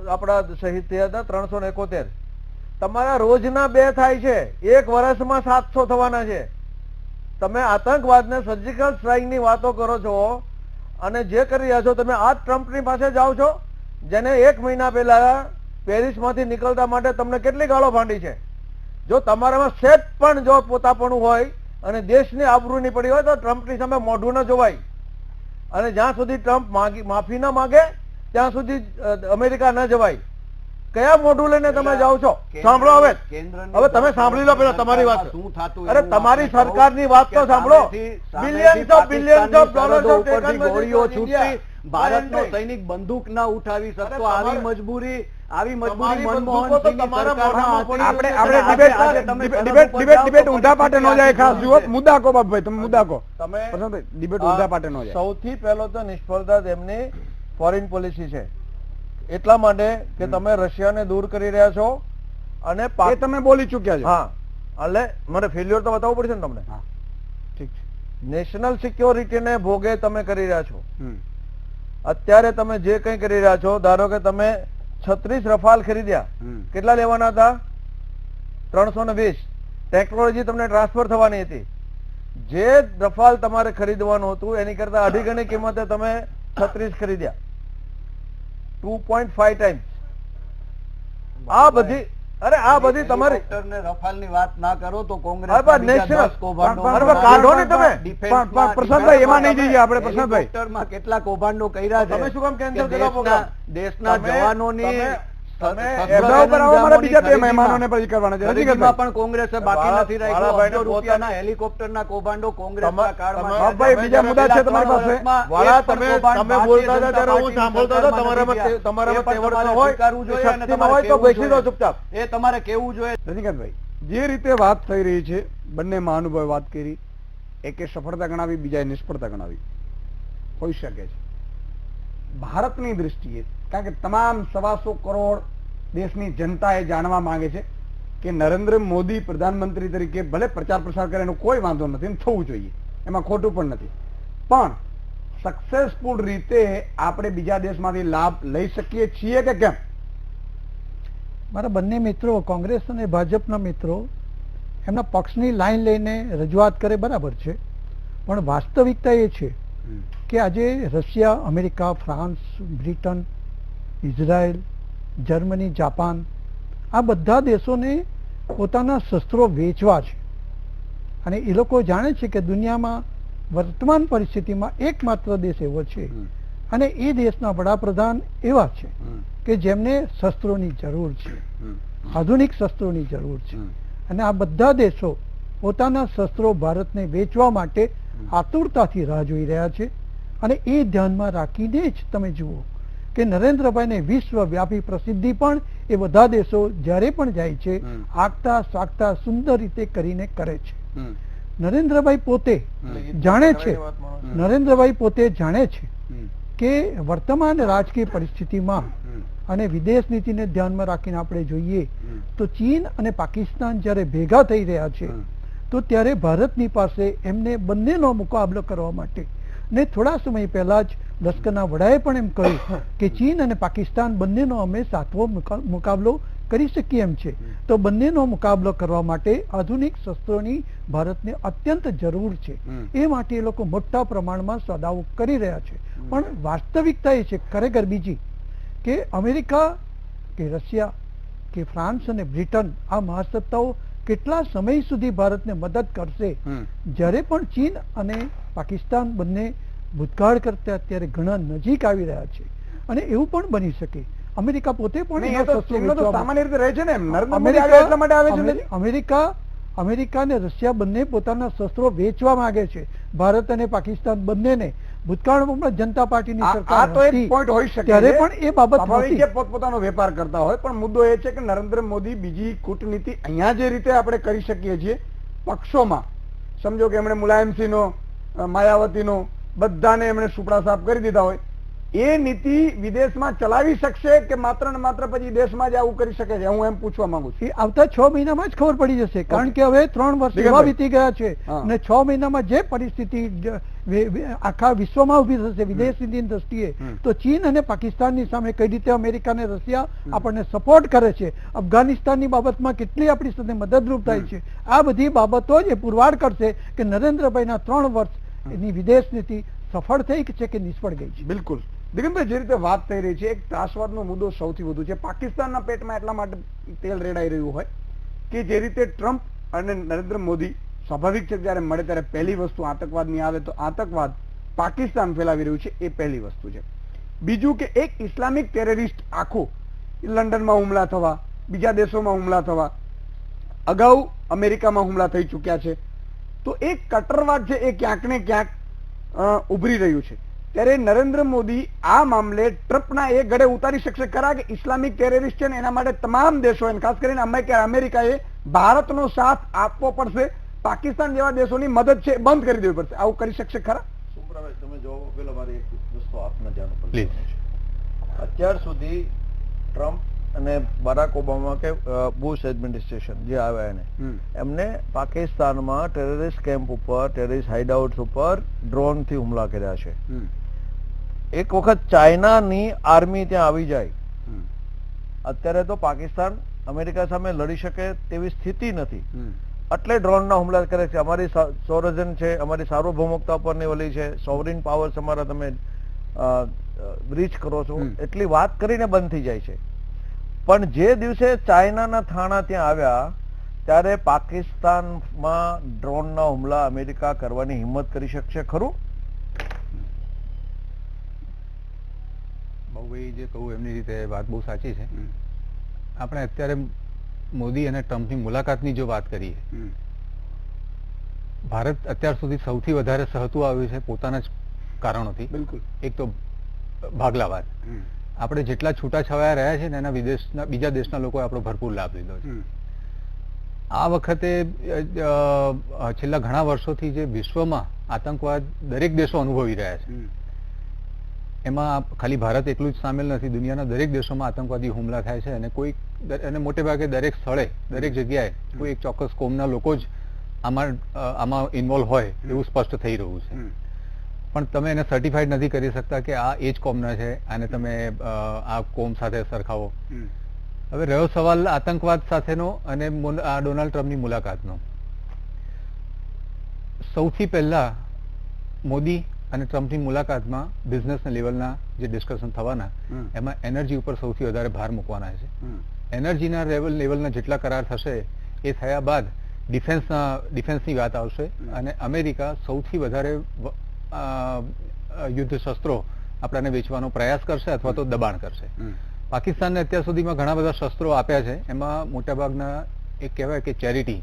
આપણા શહીદ થયા હતા? 371. તમારા રોજના 2 થાય છે, 1 વર્ષમાં 700 થવાના છે. તમે આતંકવાદને સર્જિકલ સ્ટ્રાઇકની વાતો કરો છો અને જે કરી રહ્યા છો તમે આ ટ્રમ્પની પાસે જાઓ છો, જેને 1 મહિના પહેલા પેરિસમાંથી નીકળતા માટે તમને કેટલી ગાળો ભાંડી છે. જો તમારામાં સેટ પણ જો પોતાપણું હોય અને દેશની આબરૂ નહીં પડી હોય તો ટ્રમ્પની સામે મોઢું ન જોવાય. અને જ્યાં સુધી ટ્રમ્પ માફી ન માગે ત્યાં સુધી અમેરિકા ન જવાય. કયા મોઢું લઈને તમે જાઓ છો? સાંભળો હવે તમે સાંભળી લો પેલા તમારી વાત. અરે તમારી સરકારની વાત તો સાંભળો. બિલિયન્સ ઓફ ડોલર્સ ઓફ ગોળીઓ છૂટી, ભારતનો સૈનિક બંદૂક ના ઉઠાવી શકતો. આવી મજબૂરી મનમોહન સિંહની સરકારમાં હતી. ડિબેટ ઊંધા પાટે ન જાય. ખાસ જુઓ, મુદ્દા કો બાપભાઈ, તમે મુદ્દા કો. તમે ડિબેટ ઊંધા પાટે ન જાય. સૌથી પહેલો તો નિષ્ફળતા તેમની ફોરેન પોલિસી છે. એટલા માટે કે તમે રશિયાને દૂર કરી રહ્યા છો અને એ તમે બોલી ચૂક્યા છો. હા, એટલે મને ફેલ્યોર તો બતાવવું પડશે ને તમને. ઠીક છે. નેશનલ સિક્યોરિટીને ભોગે તમે કરી રહ્યા છો. અત્યારે તમે જે કંઈ કરી રહ્યા છો, ધારો કે તમે 36 રફાલ ખરીદ્યા, કેટલા લેવાના હતા? 320. ટેકનોલોજી તમને ટ્રાન્સફર થવાની હતી. જે રફાલ તમારે ખરીદવાનું હતું એની કરતા અઢી ગણી કિંમતે તમે 36 ખરીદ્યા, 2.5 ટાઈમ્સ. આ બધી તમારી રફાલની વાત ના કરો તો કોંગ્રેસ કાઢો ને તમે. પ્રશાંતભાઈ, એમાં નહીં જઈએ આપણે. પ્રશાંતભાઈ, કેટલા કૌભાંડો કર્યા છે. તમે શું કામ કેન્સલ કર્યા પ્રોગ્રામ? દેશના જવાનોની પણ કોંગ્રેસે બાકી નથી રાખ્યું. રૂપિયાના હેલિકોપ્ટરના કૌભાંડો કોંગ્રેસના કાળમાં. બીજા મુદ્દા છે તમારી પાસે? તમે બોલતા હતા ત્યારે હું સાંભળતો હતો. તમારામાં તેવડ હોય તો બેસી દો ચૂપચાપ. એ તમારે કેવું જોઈએ. રજનીકાંતભાઈ, જે રીતે વાત થઈ રહી છે, બંને મહાનુભાવે વાત કરી, એકે સફળતા ગણાવી, બીજાએ નિષ્ફળતા ગણાવી. હોઈ શકે છે ભારતની દૃષ્ટિએ, કારણ કે તમામ 125 કરોડ દેશની જનતા એ જાણવા માંગે છે કે નરેન્દ્ર મોદી પ્રધાનમંત્રી તરીકે ભલે પ્રચાર પ્રસાર કરે એનો કોઈ વાંધો નથી, થવું જોઈએ, એમાં ખોટું પણ નથી, પણ સક્સેસફુલ રીતે આપણે બીજા દેશમાંથી લાભ લઈ શકીએ છીએ કે કેમ? મારા બંને મિત્રો, કોંગ્રેસ અને ભાજપના મિત્રો, એમના પક્ષની લાઈન લઈને રજૂઆત કરે બરાબર છે, પણ વાસ્તવિકતા એ છે કે આજે Russia, America, France, Britain, Israel, Germany, Japan, આ બધા દેશોને પોતાના શસ્ત્રો વેચવા છે. અને એ લોકો જાણે છે કે દુનિયામાં વર્તમાન પરિસ્થિતિમાં એકમાત્ર દેશ એવો છે અને એ દેશના વડાપ્રધાન એવા છે કે જેમને શસ્ત્રોની જરૂર છે, આધુનિક શસ્ત્રોની જરૂર છે. અને આ બધા દેશો પોતાના શસ્ત્રો ભારતને વેચવા માટે આતુરતાથી રાહ જોઈ રહ્યા છે. અને એ ધ્યાનમાં રાખીને જ તમે જુઓ કે નરેન્દ્રભાઈને વિશ્વવ્યાપી પ્રસિદ્ધિ પણ એ બધા દેશો જ્યારે પણ જાય છે આગતા સાગતા સુંદર રીતે કરીને કરે છે. નરેન્દ્રભાઈ પોતે જાણે છે, નરેન્દ્રભાઈ પોતે જાણે છે કે વર્તમાન રાજકીય પરિસ્થિતિમાં અને વિદેશ નીતિને ધ્યાનમાં રાખીને આપણે જોઈએ તો ચીન અને પાકિસ્તાન જ્યારે ભેગા થઈ રહ્યા છે તો ત્યારે ભારતની પાસે એમને બંનેનો મુકાબલો કરવા માટે, ને થોડા સમય પહેલા જ લશ્કરના વડાએ પણ એમ કહ્યું કે ચીન અને પાકિસ્તાન બંનેનો અમે સાથવો મુકાબલો કરી શકીએ એમ છે, તો બંનેનો મુકાબલો કરવા માટે આધુનિક શસ્ત્રોની ભારતને અત્યંત જરૂર છે. એ માટે એ લોકો મોટા પ્રમાણમાં સોદાઓ કરી રહ્યા છે. પણ વાસ્તવિકતા એ છે ખરેખર બીજી કે અમેરિકા કે રશિયા કે ફ્રાન્સ અને બ્રિટન આ મહાસત્તાઓ કેટલા સમય સુધી ભારતને મદદ કરશે? જ્યારે પણ ચીન અને પાકિસ્તાન બંને ભૂતકાળ કરતા અત્યારે ઘણા નજીક આવી રહ્યા છે. અને એવું પણ બની શકે અમેરિકા પોતે પણ સામાન્ય રીતે રહે છે ને. અમેરિકા અને રશિયા બંને પોતાના શસ્ત્રો વેચવા માંગે છે ભારત અને પાકિસ્તાન બંનેને. ભૂતકાળમાં પણ જનતા પાર્ટીની સરકાર ત્યારે પણ એ બાબત પોતપોતાનો વેપાર કરતા હોય, પણ મુદ્દો એ છે કે નરેન્દ્ર મોદી બીજી કૂટનીતિ અહીંયા જે રીતે આપણે કરી શકીએ છીએ પક્ષોમાં, સમજો કે એમણે મુલાયમસિંહનો, માયાવતીનો, બધાને એમણે સુપડા સાફ કરી દીધા હોય, એ નીતિ વિદેશમાં ચલાવી શકશે કે માત્ર ને માત્ર પછી દેશમાં જ આવું કરી શકે છે? હું એમ પૂછવા માંગુ છું. આવતા 6 મહિનામાં જ ખબર પડી જશે, કારણ કે હવે 3 વર્ષ એવા વીતી ગયા છે અને 6 મહિનામાં જે પરિસ્થિતિ આખા વિશ્વમાં ઊભી થશે વિદેશ નીતિની દ્રષ્ટિએ, તો ચીન અને પાકિસ્તાનની સામે કઈ રીતે અમેરિકા અને રશિયા આપણને સપોર્ટ કરે છે, અફઘાનિસ્તાનની બાબતમાં કેટલી આપણી સાથે મદદરૂપ થાય છે, આ બધી બાબતો જ એ પુરવાર કરશે કે નરેન્દ્રભાઈના 3 વર્ષ એની વિદેશ નીતિ સફળ થઈ છે કે નિષ્ફળ ગઈ છે. બિલકુલ દિગંતભાઈ, જે રીતે વાત થઈ રહી છે, એક ત્રાસવાદનો મુદ્દો સૌથી વધુ છે. પાકિસ્તાનના પેટમાં એટલા માટે તેલ રેડાઈ રહ્યું હોય કે જે રીતે ટ્રમ્પ અને નરેન્દ્ર મોદી સ્વાભાવિક છે જ્યારે મળે ત્યારે પહેલી વસ્તુ આતંકવાદની આવે તો આતંકવાદ પાકિસ્તાન ફેલાવી રહ્યું છે એ પહેલી વસ્તુ છે. બીજું કે એક ઇસ્લામિક ટેરરિસ્ટ આખું લંડનમાં હુમલા થવા, બીજા દેશોમાં હુમલા થવા, અગાઉ અમેરિકામાં હુમલા થઈ ચૂક્યા છે, તો એક કટ્ટરવાદ છે એ ક્યાંક ને ક્યાંક ઉભરી રહ્યું છે. ત્યારે નરેન્દ્ર મોદી આ મામલે ટ્રમ્પના એ ગળે ઉતારી શકશે ખરા કે ઇસ્લામિક ટેરરિસ્ટ છે ને એના માટે તમામ દેશોએ ખાસ કરીને અમેરિકાએ ભારતનો સાથ આપવો પડશે, પાકિસ્તાન જેવા દેશોની મદદ છે બંધ કરી દેવી પડશે, આવું કરી શકશે ખરા? સુમરાભાઈ, તમે જોવો, પેલા મારી એક વસ્તુ આપને જાણવું પડશે. અત્યાર સુધી ટ્રમ્પ અને બરાક ઓબામા કે બુશ એડમિનિસ્ટ્રેશન જે આવ્યા એમને પાકિસ્તાનમાં ટેરરિસ્ટ કેમ્પ ઉપર, ટેરરિસ્ટ હાઇડઆઉટ્સ ઉપર ડ્રોન થી હુમલા કર્યા છે. એક વખત ચાઇનાની આર્મી ત્યાં આવી જાય, અત્યારે તો પાકિસ્તાન અમેરિકા સામે લડી શકે તેવી સ્થિતિ નથી, એટલે ડ્રોનના હુમલા કરે છે. અમારી સોવરેન છે, અમારી સાર્વભૌમકતા ઉપરની ઓલી છે, સોવરિન પાવર્સ અમારા તમે બ્રીચ કરો છો એટલી વાત કરીને બંધ થઈ જાય છે. પણ જે દિવસે ચાઇનાના થાણા ત્યાં આવ્યા ત્યારે પાકિસ્તાનમાં ડ્રોનના હુમલા અમેરિકા કરવાની હિંમત કરી શકશે ખરું? ભાઈ જે કહું એમની રીતે વાત બહુ સાચી છે. આપણે અત્યારે મોદી અને ટ્રમ્પની મુલાકાતની જો વાત કરીએ, ભારત અત્યાર સુધી સૌથી વધારે સહતું આવ્યું છે પોતાના જ કારણોથી. બિલકુલ. એક તો ભાગલાવાદ, આપણે જેટલા છૂટાછવાયા રહ્યા છે ને એના બીજા દેશના લોકોએ આપણો ભરપૂર લાભ લીધો છે. આ વખતે છેલ્લા ઘણા વર્ષોથી જે વિશ્વમાં આતંકવાદ દરેક દેશો અનુભવી રહ્યા છે, એમાં ખાલી ભારત એકલું જ સામેલ નથી. દુનિયાના દરેક દેશોમાં આતંકવાદી હુમલા થાય છે અને મોટે ભાગે દરેક સ્થળે, દરેક જગ્યાએ કોઈ એક ચોક્કસ કોમના લોકો જ આમાં ઇન્વોલ્વ હોય એવું સ્પષ્ટ થઈ રહ્યું છે. પણ તમે એને સર્ટિફાઈડ નથી કરી શકતા કે આ એ જ કોમના છે, આને તમે આ કોમ સાથે સરખાવો. હવે રહ્યો સવાલ આતંકવાદ સાથેનો અને આ ડોનાલ્ડ ટ્રમ્પની મુલાકાતનો. સૌથી પહેલા મોદી અને ટ્રમ્પની મુલાકાતમાં બિઝનેસના લેવલના જે ડિસ્કશન થવાના એમાં એનર્જી ઉપર સૌથી વધારે ભાર મૂકવાના છે. એનર્જીના લેવલના જેટલા કરાર થશે એ થયા બાદ ડિફેન્સની વાત આવશે અને અમેરિકા સૌથી વધારે યુદ્ધ શસ્ત્રો આપણાને વેચવાનો પ્રયાસ કરશે અથવા તો દબાણ કરશે. પાકિસ્તાનને અત્યાર સુધીમાં ઘણા બધા શસ્ત્રો આપ્યા છે, એમાં મોટાભાગના એક કહેવાય કે ચેરિટી,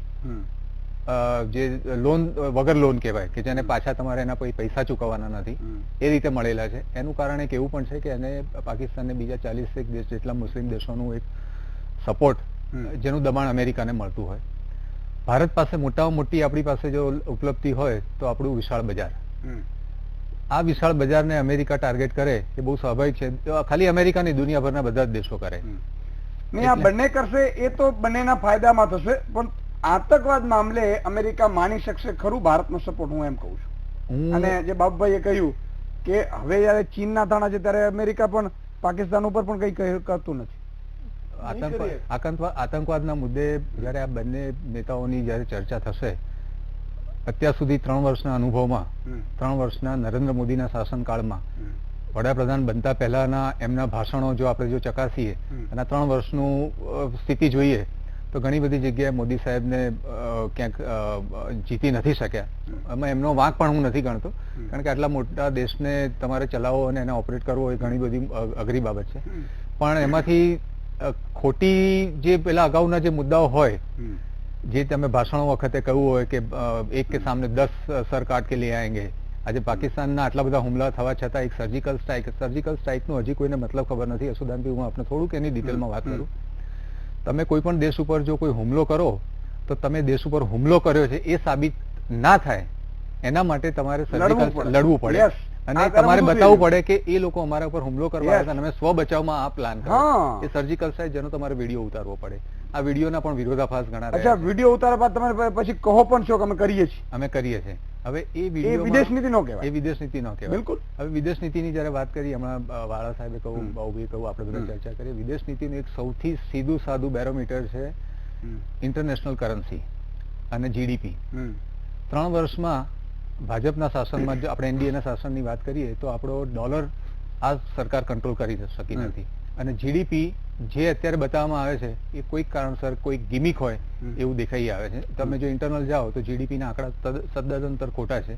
જે લોન વગર લોન કહેવાય કે જેને પાછા તમારે એના પૈસા ચૂકવવાના નથી, એ રીતે મળેલા છે. એનું કારણ એક એવું પણ છે કે એને પાકિસ્તાનને બીજા 40 દેશ જેટલા મુસ્લિમ દેશોનું એક સપોર્ટ, જેનું દબાણ અમેરિકાને મળતું હોય. ભારત પાસે મોટામાં મોટી આપણી પાસે જો ઉપલબ્ધિ હોય તો આપણું વિશાળ બજાર. આ વિશાળ બજારને અમેરિકા ટાર્ગેટ કરે એ બહુ સ્વાભાવિક છે. ખાલી અમેરિકા નહીં, દુનિયાભરના બધા જ દેશો કરે. આ બંને કરશે એ તો બંનેના ફાયદામાં થશે, પણ આતંકવાદ મામલે અમેરિકા માની શકશે ખરું ભારતનો સપોર્ટ? હું એમ કહું છું. અને જે બાબુભાઈએ કહ્યું કે હવે જયારે ચીનના થાણા છે ત્યારે અમેરિકા પણ પાકિસ્તાન ઉપર પણ કઈ કરતું નથી. આતંકવાદના મુદ્દે જયારે આ બંને નેતાઓની જયારે ચર્ચા થશે, અત્યાર સુધી 3 વર્ષના અનુભવમાં, 3 વર્ષના નરેન્દ્ર મોદીના શાસનકાળમાં વડાપ્રધાન બનતા પહેલાના એમના ભાષણો જો આપણે જો ચકાસીએ અને 3 વર્ષનું સ્થિતિ જોઈએ તો ઘણી બધી જગ્યાએ મોદી સાહેબને ક્યાંક જીતી નથી શક્યા. એમાં એમનો વાંક પણ હું નથી ગણતો, કારણ કે આટલા મોટા દેશને તમારે ચલાવવો અને એને ઓપરેટ કરવો એ ઘણી બધી અઘરી બાબત છે. પણ એમાંથી ખોટી જે પેલા અગાઉના જે મુદ્દાઓ હોય, જે તમે ભાષણો વખતે કહ્યું હોય કે એક કે સામને 10 સર કાટ કે લઈ આएंगे, આજે પાકિસ્તાનના આટલા બધા હુમલા થવા છતાં એક સર્જિકલ સ્ટ્રાઇકનો હજી કોઈને મતલબ ખબર નથી. યશોદાનભાઈ, હું આપને થોડુંક એની ડિટેલમાં વાત કરું. તમે કોઈ પણ દેશ ઉપર જો કોઈ હુમલો કરો તો તમે દેશ ઉપર હુમલો કર્યો છે એ સાબિત ના થાય એના માટે તમારે સર્જિકલ લડવું પડે અને તમારે બતાવવું પડે કે એ લોકો અમારા ઉપર હુમલો કરવા આવ્યા હતા અને અમે સ્વ બચાવમાં આ પ્લાન કર્યો. એ સર્જિકલ સ્ટ્રાઇક જેનો તમારે વિડીયો ઉતારવો પડે. આ વિડીયોના પણ વિરોધાભાસ ઘણા. અચ્છા, વિડીયો ઉતાર્યા બાદ તમે પછી કહો પણ છો કે અમે કરીએ છીએ? અમે કરીએ છીએ. હવે એ એ વિડીયો વિદેશ નીતિ નો એ કહેવાય. વિદેશ નીતિ નો કહેવાય. બિલકુલ. હવે વિદેશ નીતિની જ્યારે વાત કરી હમણાં વાળા સાહેબે કહું, બાઉભાઈએ કહું, આપણે બધા ચર્ચા કરીએ, વિદેશ નીતિનું એક સૌથી સીધું સાદું બેરોમીટર છે ઇન્ટરનેશનલ કરન્સી અને જીડીપી. 3 વર્ષમાં ભાજપના શાસનમાં જો આપણે એનડીએના શાસનની વાત કરીએ તો આપણો ડોલર આ સરકાર કંટ્રોલ કરી શકી નથી, અને જીડીપી જે અત્યારે બતાવવામાં આવે છે એ કોઈક કારણસર કોઈ ગિમિક હોય એવું દેખાઈ આવે છે. તમે જો ઇન્ટરનલ જાઓ તો જીડીપીના આંકડા સદંતર ખોટા છે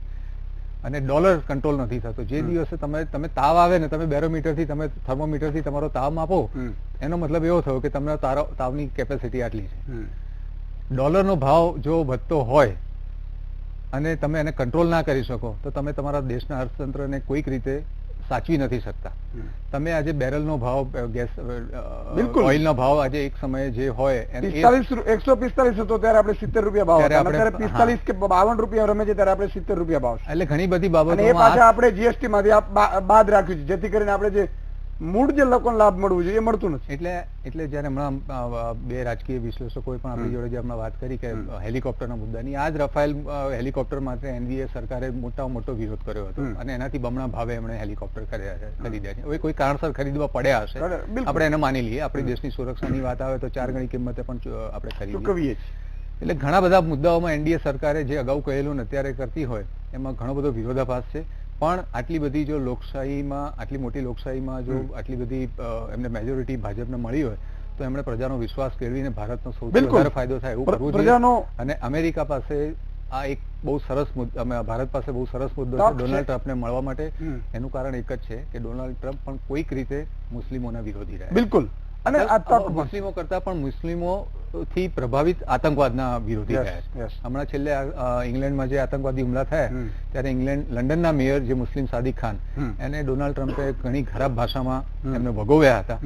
અને ડોલર કંટ્રોલ નથી થતો. જે દિવસે તમે તાવ આવે ને તમે બેરોમીટરથી તમે થર્મોમીટરથી તમારો તાવ માપો, એનો મતલબ એવો થયો કે તમને તાવની કેપેસિટી આટલી છે. ડોલરનો ભાવ જો વધતો હોય અને તમે એને કંટ્રોલ ના કરી શકો તો તમે તમારા દેશના અર્થતંત્રને કોઈક રીતે સાચવી નથી શકતા. તમે આજે બેરલનો ભાવ, ગેસ ઓઇલનો ભાવ આજે એક સમયે જે હોય 145 હતો ત્યારે આપણે 70 રૂપિયા ભાવ હતા, અત્યારે 45 કે 52 રૂપિયા રમે છે ત્યારે આપણે 70 રૂપિયા ભાવ છે. એટલે ઘણી બધી અને એ પાછા આપણે જીએસટી માંથી બાદ રાખ્યું છે, જેથી કરીને આપણે જે મૂળ જે લોકોને લાભ મળવું જોઈએ એ મળતું નથી. એટલે જયારે હમણાં બે રાજકીય વિશ્લેષકોએ પણ આપણી જોડે જે હમણાં વાત કરી કે હેલિકોપ્ટરના મુદ્દાની, આ જ રફાયેલ હેલિકોપ્ટર માટે એનડીએ સરકારે મોટો વિરોધ કર્યો હતો અને એનાથી બમણા ભાવે એમણે હેલિકોપ્ટર ખરીદ્યા છે. હવે કોઈ કારણસર ખરીદવા પડ્યા હશે, આપણે એને માની લઈએ. આપણી દેશની સુરક્ષાની વાત આવે તો 4 ગણી કિંમતે પણ આપણે ખરીદીએ. એટલે ઘણા બધા મુદ્દાઓમાં એનડીએ સરકારે જે અગાઉ કહેલું ને અત્યારે કરતી હોય એમાં ઘણો બધો વિરોધાભાસ છે. પણ આટલી બધી જો લોકશાહીમાં, આટલી મોટી લોકશાહીમાં જો આટલી બધી એમને મેજોરિટી ભાજપને મળી હોય તો એમણે પ્રજાનો વિશ્વાસ કેળવીને ભારતનો સૌથી વધારે ફાયદો થાય એવું કરવું જોઈએ. અને અમેરિકા પાસે આ એક બહુ સરસ મુદ્દો, ભારત પાસે બહુ સરસ મુદ્દો છે ડોનાલ્ડ ટ્રમ્પને મળવા માટે. એનું કારણ એક જ છે કે ડોનાલ્ડ ટ્રમ્પ પણ કોઈક રીતે મુસ્લિમોના વિરોધી રહ્યા. બિલકુલ. અને મુસ્લિમો કરતા પણ મુસ્લિમો થી પ્રભાવિત આતંકવાદના વિરોધી રહ્યા છે. હમણાં છેલ્લે ઇંગ્લેન્ડમાં જે આતંકવાદી હુમલા થયા ત્યારે લંડનના મેયર જે મુસ્લિમ સાદિક ખાન, એને ડોનાલ્ડ ટ્રમ્પે ઘણી ખરાબ ભાષામાં એમને ભગોવ્યા હતા.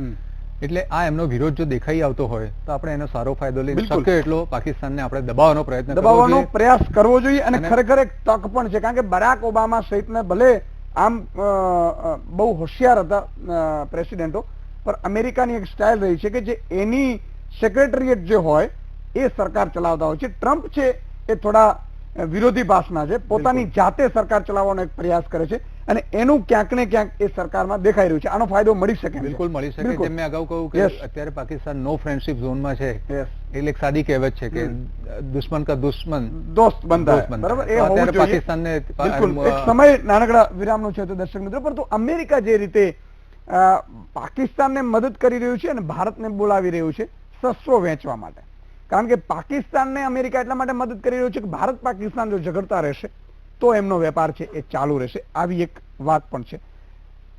એટલે આ એમનો વિરોધ જો દેખાઈ આવતો હોય તો આપણે એનો સારો ફાયદો લઈ શકીએ એટલો પાકિસ્તાનને આપણે દબાવવાનો પ્રયાસ કરવો જોઈએ. અને ખરેખર એક તક પણ છે, કારણ કે બરાક ઓબામા સહિતને ભલે આમ બહુ હોશિયાર હતા પ્રેસિડેન્ટો, પણ અમેરિકાની એક સ્ટાઇલ રહી છે કે જે એની સેક્રેટરીએટ જે હોય એ સરકાર ચલાવતા હોય છે. ટ્રમ્પ છે એ થોડા વિરોધી ભાષના છે, પોતાની જાતે સરકાર ચલાવવાનો એક પ્રયાસ કરે છે અને એનું ક્યાંક ને ક્યાંક એ સરકારમાં દેખાઈ રહ્યું છે. આનો ફાયદો મળી શકે. બિલકુલ મળી શકે. જેમ મેં અગાઉ કહ્યું કે અત્યારે પાકિસ્તાન નો ફ્રેન્ડશિપ ઝોનમાં છે. એટલે એક સાદી કહેવત છે કે દુશ્મન કા દુશ્મન દોસ્ત બનતા હૈ. બરાબર, એ હોવું જોઈએ. પાકિસ્તાનને બિલકુલ. એક સમય નાનકડા વિરામનો છે તો દર્શક મિત્રો, પરંતુ અમેરિકા જે રીતે પાકિસ્તાનને મદદ કરી રહ્યું છે અને ભારતને બોલાવી રહ્યું છે શસ્ત્રો વેચવા માટે, કારણ કે પાકિસ્તાનને અમેરિકા એટલા માટે મદદ કરી રહ્યું છે કે ભારત પાકિસ્તાન જો ઝઘડતા રહેશે તો એમનો વેપાર છે એ ચાલુ રહેશે. આવી એક વાત પણ છે.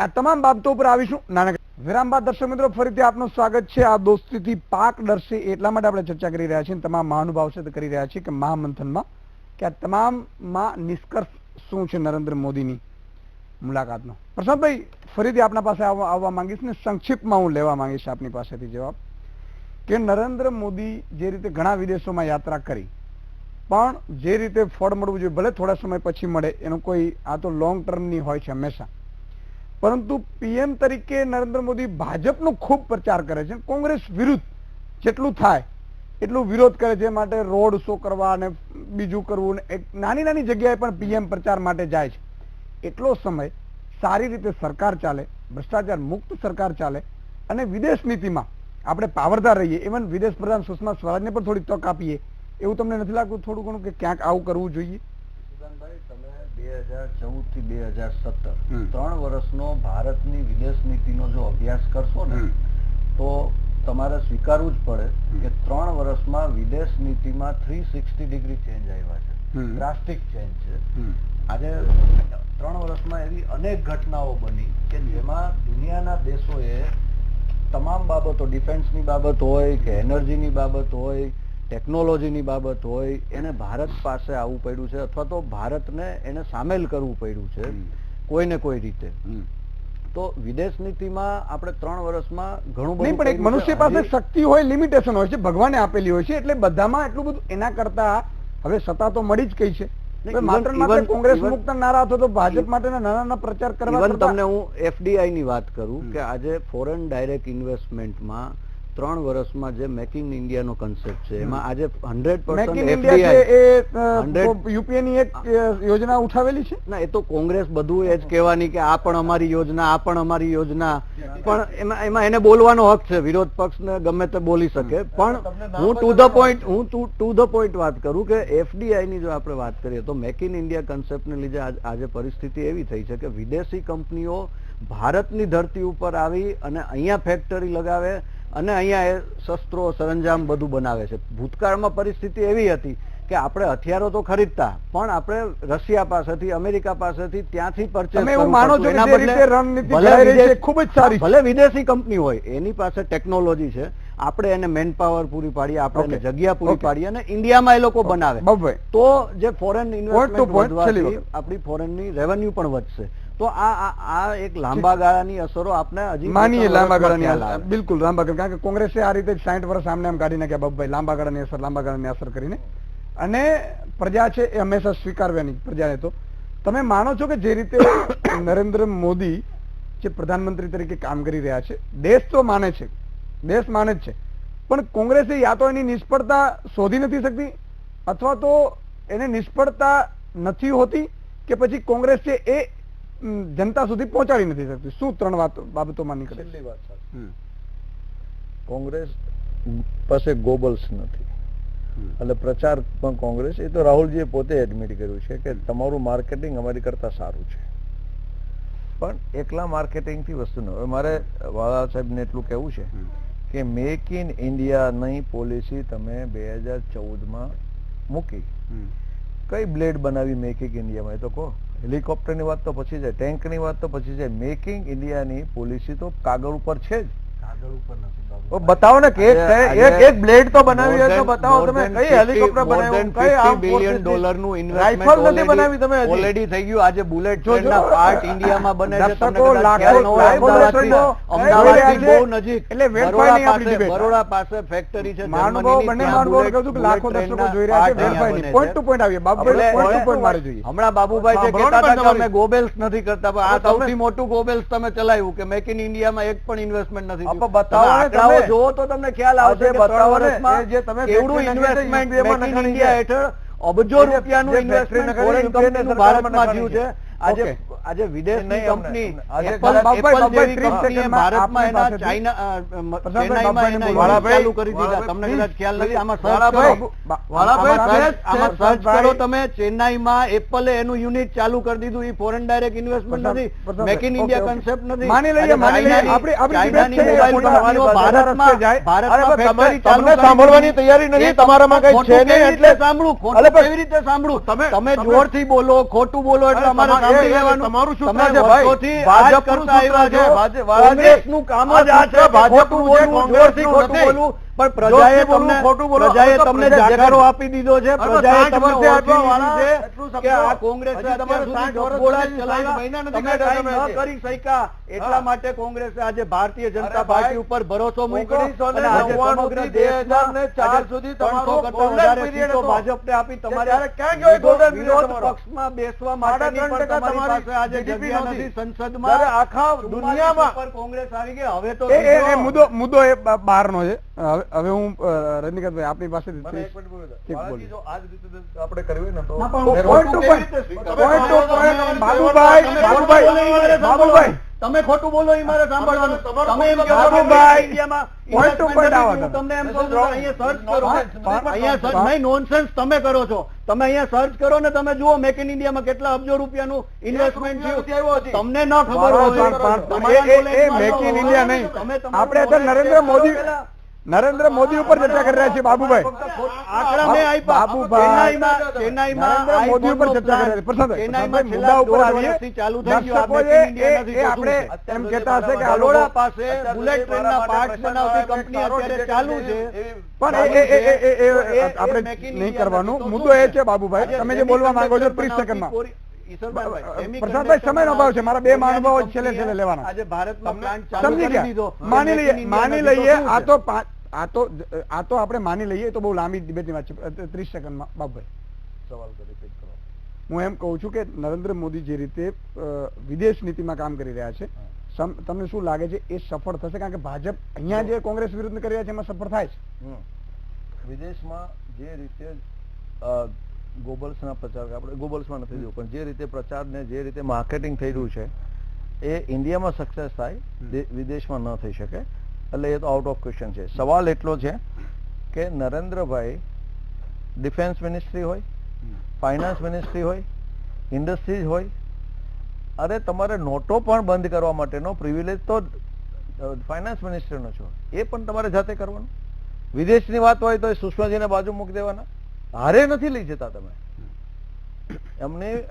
આ તમામ બાબતો ઉપર આવીશું નાનકડા વિરામ બાદ. દર્શક મિત્રો, ફરીથી આપનું સ્વાગત છે. આ દોસ્તીથી પાક ડરશે એટલા માટે આપણે ચર્ચા કરી રહ્યા છીએ, તમામ મહાનુભાવ સાથે કરી રહ્યા છીએ કે મહામંથનમાં કે આ તમામમાં નિષ્કર્ષ શું છે નરેન્દ્ર મોદીની મુલાકાતનો. પ્રશાંતભાઈ, ફરીથી આપના પાસે આવવા માંગીશ ને સંક્ષિપ્તમાં હું લેવા માંગીશ આપની પાસેથી જવાબ કે નરેન્દ્ર મોદી જે રીતે ઘણા વિદેશોમાં યાત્રા કરી પણ જે રીતે ફળ મળવું જોઈએ, ભલે થોડા સમય પછી મળે, એનું કોઈ આ તો લોંગ ટર્મની હોય છે હંમેશા, પરંતુ પીએમ તરીકે નરેન્દ્ર મોદી ભાજપનો ખૂબ પ્રચાર કરે છે, કોંગ્રેસ વિરુદ્ધ જેટલું થાય એટલું વિરોધ કરે છે, માટે રોડ શો કરવા અને બીજું કરવું, એક નાની નાની જગ્યાએ પણ પીએમ પ્રચાર માટે જાય છે. એટલો સમય સારી રીતે સરકાર ચાલે, ભ્રષ્ટાચાર મુક્ત સરકાર ચાલે અને વિદેશ નીતિમાં આપણે પાવરદાર રહીએ, ઇવન વિદેશ પ્રધાન સુષ્મા સ્વરાજને પણ થોડી તક આપીએ, એવું તમને નથી લાગતું થોડું ઘણું કે ક્યાંક આવું કરવું જોઈએ? સુદાનભાઈ, તમે 2014 થી 2017 3 વર્ષનો ભારતની વિદેશ નીતિનો જો અભ્યાસ કરશો ને તો તમારે સ્વીકારવું જ પડે કે 3 વર્ષમાં વિદેશ નીતિમાં 360 ડિગ્રી ચેન્જ આવ્યા છે, ડ્રાસ્ટિક ચેન્જ છે. આજે 3 વર્ષમાં એવી અનેક ઘટનાઓ બની કે જેમાં દુનિયાના દેશોએ તમામ બાબતો, ડિફેન્સની બાબત હોય કે એનર્જીની બાબત હોય, ટેકનોલોજીની બાબત હોય, એને ભારત પાસે આવવું પડ્યું છે અથવા તો ભારતને એને સામેલ કરવું પડ્યું છે કોઈને કોઈ રીતે. તો વિદેશ નીતિમાં આપણે 3 વર્ષમાં ઘણું બધું, પણ એક મનુષ્ય પાસે શક્તિ હોય, લિમિટેશન હોય છે, ભગવાને આપેલી હોય છે, એટલે બધામાં એટલું બધું એના કરતા હવે સત્તા તો મળી જ ગઈ છે. માત્ર કોંગ્રેસ મુક્ત નારા હતો તો ભાજપ માટેના નાના પ્રચાર કરવા. તમને હું એફડીઆઈ ની વાત કરું કે આજે ફોરેન ડાયરેક્ટ ઇન્વેસ્ટમેન્ટમાં 3 વર્ષમાં જે મેક ઇન ઇન્ડિયાનો કન્સેપ્ટ છે એમાં આજે મેક ઇન 100% ઇન્ડિયા છે એ 100 યુપીએની એક યોજના ઉઠાવેલી છે. ના, એ તો કોંગ્રેસ બધું એ જ કહેવાની કે આ પણ અમારી યોજના, આ પણ અમારી યોજના, પણ એમાં એને બોલવાનો હક છે, વિરોધ પક્ષને ગમે તે બોલી શકે. પણ હું ટુ ધ પોઈન્ટ વાત કરું કે એફડીઆઈ ની જો આપણે વાત કરીએ તો મેક ઇન ઇન્ડિયા કન્સેપ્ટને લીધે આજે પરિસ્થિતિ એવી થઈ છે કે વિદેશી કંપનીઓ ભારતની ધરતી ઉપર આવી અને અહીંયા ફેક્ટરી લગાવે અને અહીંયા એ શસ્ત્રો સરંજામ બધું બનાવે છે. ભૂતકાળમાં પરિસ્થિતિ એવી હતી કે આપણે હથિયારો તો ખરીદતા પણ આપણે રશિયા પાસેથી, અમેરિકા પાસેથી ત્યાંથી પરચેસ તમે એવું માનો છો કે જે રીતે રણનીતિ ઘડાઈ રહી છે ખૂબ જ સારી છે. ભલે વિદેશી કંપની હોય, એની પાસે ટેકનોલોજી છે, આપણે એને મેન પાવર પૂરી પાડીએ, આપણે એને જગ્યા પૂરી પાડીએ અને ઇન્ડિયામાં એ લોકો બનાવે તો જે ફોરેન ઇન્વેસ્ટમેન્ટ વધવાથી આપણી ફોરેનની રેવન્યુ પણ વધશે. તો આ એક લાંબા ગાળાની અસરો આપણે હજી માનીએ લાંબા ગાળાની, બિલકુલ લાંબા ગાળા, કારણ કે કોંગ્રેસે આ રીતે 60 વર્ષ સામને આમ કાઢી નાખ્યા બાબુભાઈ, લાંબા ગાળાની અસર કરીને, અને પ્રજા છે એ હંમેશા સ્વીકારવાની પ્રજાને. તો તમે માનો છો કે જે રીતે નરેન્દ્ર મોદી જે પ્રધાનમંત્રી તરીકે કામ કરી રહ્યા છે, દેશ તો માને છે, દેશ માને જ છે, પણ કોંગ્રેસે યા તો એની નિષ્ફળતા શોધી નથી શકતી અથવા તો એને નિષ્ફળતા નથી હોતી કે પછી કોંગ્રેસ છે એ જનતા સુધી પહોંચાડી નથી શકતી. શું 3 બાબતોમાં નીકળે? છેલ્લી વાત સાચી, કોંગ્રેસ પાસે ગોબલ્સ નથી એટલે પ્રચાર પણ કોંગ્રેસ, એ તો રાહુલજીએ પોતે એડમિટ કર્યું છે કે તમારું માર્કેટિંગ અમારી કરતા સારું છે, પણ એકલા માર્કેટિંગથી વસ્તુ ન હોય. મારે વાળા સાહેબને એટલું કહેવું છે કે મેક ઇન ઇન્ડિયાની પોલિસી તમે 2014માં મૂકી, કઈ બ્લેડ બનાવી મેક ઇન ઇન્ડિયામાં? એ તો કહો. હેલિકોપ્ટરની વાત તો પછી જાય, ટેન્કની વાત તો પછી જાય, મેકિંગ ઇન્ડિયાની પોલિસી તો કાગળ ઉપર છે જ. કાગળ ઉપર નથી. બતાવો ને કે એક બ્લેડ તો બનાવી હોય તો બતાવો. તમે કઈ હેલિકોપ્ટર બનાવ્યું, કઈ બિલિયન ડોલરનું ઇન્વેસ્ટમેન્ટ નથી બનાવી તમે? ઓલરેડી થઈ ગયું. આજે બુલેટ ટ્રેનના પાર્ટ ઇન્ડિયામાં બને છે. દર્શકો લાખો અમદાવાદથી બહુ નજીક, એટલે વેડફાઈ નહીં આપણી ડિબેટ. બરોડા પાસે ફેક્ટરી છે. માનવો બંને માનવો કહું છું કે લાખો દર્શકો જોઈ રહ્યા છે, વેડફાઈ નહીં. પોઈન્ટ ટુ પોઈન્ટ આવીએ બાબુભાઈ, પોઈન્ટ ટુ પોઈન્ટ મારે જોઈએ. હમણાં બાબુભાઈ જે કહેતા હતા કે અમે ગોબેલ્સ નથી કરતા, પણ આ સૌથી મોટું ગોબેલ્સ તમે ચલાવ્યું કે મેક ઇન ઇન્ડિયામાં એક પણ ઇન્વેસ્ટમેન્ટ નથી. બતાવો જોવો તો તમને ખ્યાલ આવશે કે 3 વર્ષમાં કેવડું ઇન્વેસ્ટમેન્ટ મેક ઇન ઇન્ડિયા હેઠળ અબજો રૂપિયાનું ઇન્વેસ્ટમેન્ટ ફોરેન કંપનીનું ભારતમાં થયું છે. આજે વિદેશની કંપની એપલ જેવી કંપનીએ ભારતમાં એના ચેન્નાઈમાં એના યુનિટ ચાલુ કરી દીધા. તમને કદાચ ખ્યાલ નથી. આમાં સર્ચ કરો તમે. ચેન્નાઈમાં એપલે એનું યુનિટ ચાલુ કરી દીધું. એ ફોરેન ડાયરેક્ટ ઇન્વેસ્ટમેન્ટ નથી, મેક ઇન ઇન્ડિયા કન્સેપ્ટ નથી. માની લઈએ ચાઇનાની મોબાઈલ કંપનીઓ ભારતમાં ફેક્ટરી ચાલુ કરી. સાંભળવાની તૈયારી નથી તમારામાં, કઈ છે નહીં એટલે સાંભળું. ખોટું કેવી રીતે સાંભળું? તમે જોરથી બોલો, ખોટું બોલો એટલે અમારે સાંભળી લેવાનું. તમારું શું તમે છે ભાઈ? વર્ષોથી ભાજપ કરતા આવ્યા છે. કોંગ્રેસનું કોંગ્રેસનું કામ જ આ છે. ભાજપનું બોલવું, જોરથી ખોટું બોલવું. પણ પ્રજાએ તમને જાકારો આપી દીધો છે. પ્રજાએ તમને ઓળખી લીધું છે કે આ કોંગ્રેસે અત્યાર સુધી ગોળા ચલાવ્યા. તમે કંઈ ન કરી શક્યા. એટલા માટે કોંગ્રેસે આજે ભારતીય જનતા પાર્ટી ઉપર ભરોસો મૂક્યો અને આજે સમગ્ર દેશમાં 2004 સુધી 300 કરતા વધારે સીટો ભાજપને આપી. તમારે વિરોધ પક્ષમાં બેસવા માટેની પણ તમારી પાસે આજે જગ્યા નથી સંસદમાં. આખા દુનિયામાં કોંગ્રેસ આવી ગઈ. હવે તો એ મુદ્દો એ બહારનો છે. હવે હું રજનીકાંતભાઈ આપની પાસે આપણે કર્યું ને તો બાબુભાઈ તમે ખોટું બોલો એ મારે સાંભળવાનું. તમે એમ કહો તમને એમ કહું છું અહીંયા સર્ચ કરો. અહીંયા સર્ચ નહીં, નોનસેન્સ તમે કરો છો. તમે અહીંયા સર્ચ કરો ને તમે જુઓ મેક ઇન ઇન્ડિયામાં કેટલા અબજો રૂપિયાનું ઇન્વેસ્ટમેન્ટ થયું. તમને ન ખબર હોય મેક ઇન ઇન્ડિયા નહીં, આપણે નરેન્દ્ર મોદી ઉપર ચર્ચા કરી રહ્યા છીએ બાબુભાઈ. નરેન્દ્ર મોદી ઉપર ચર્ચા કરી રહ્યા મુદ્દા ઉપર આવીએ. આપણે એમ કહેતા હશે કે અલોડા પાસે બુલેટ ટ્રેનના પાર્ટ બનાવતી કંપની અત્યારે ચાલુ છે, પણ આપણે નહીં કરવાનું. મુદ્દો એ છે બાબુભાઈ, તમે જે બોલવા માંગો છો 30 સેકન્ડમાં. પ્રસાદભાઈ સમય નો અભાવ છે, મારા 2 મહાનુભાવો છેલ્લે લેવાના. આજે ભારતમાં પ્લાન્ટ ચાલુ સમજી કરી દીધો. માની લઈએ આ તો આપણે માની લઈએ તો બહુ લાંબી ડિબેટની વાત છે. 30 સેકન્ડમાં બાબુભાઈ સવાલ કરી. હું એમ કહું છું કે નરેન્દ્ર મોદી જે રીતે વિદેશ નીતિમાં કામ કરી રહ્યા છે, તમને શું લાગે છે એ સફળ થશે? કારણ કે ભાજપ અહીંયા જે કોંગ્રેસ વિરુદ્ધ કરી રહ્યા છે એમાં સફળ થાય છે. વિદેશમાં જે રીતે ગોબલ્સના પ્રચાર, આપણે ગોબલ્સમાં નથી જોયું, પણ જે રીતે પ્રચાર ને જે રીતે માર્કેટિંગ થઈ રહ્યું છે એ ઇન્ડિયામાં સક્સેસ થાય, વિદેશમાં ન થઈ શકે. એટલે એ તો આઉટ ઓફ ક્વેશ્ચન છે. સવાલ એટલો છે કે નરેન્દ્રભાઈ ડિફેન્સ મિનિસ્ટ્રી હોય, ફાઇનાન્સ મિનિસ્ટ્રી હોય, ઇન્ડસ્ટ્રીઝ હોય, અરે તમારે નોટો પણ બંધ કરવા માટેનો પ્રિવિલેજ તો ફાઇનાન્સ મિનિસ્ટરનો છો, એ પણ તમારે જાતે કરવાનું. વિદેશની વાત હોય તો સુષ્માજીને બાજુ મૂકી દેવાના, હારે નથી લઈ જતા તમે.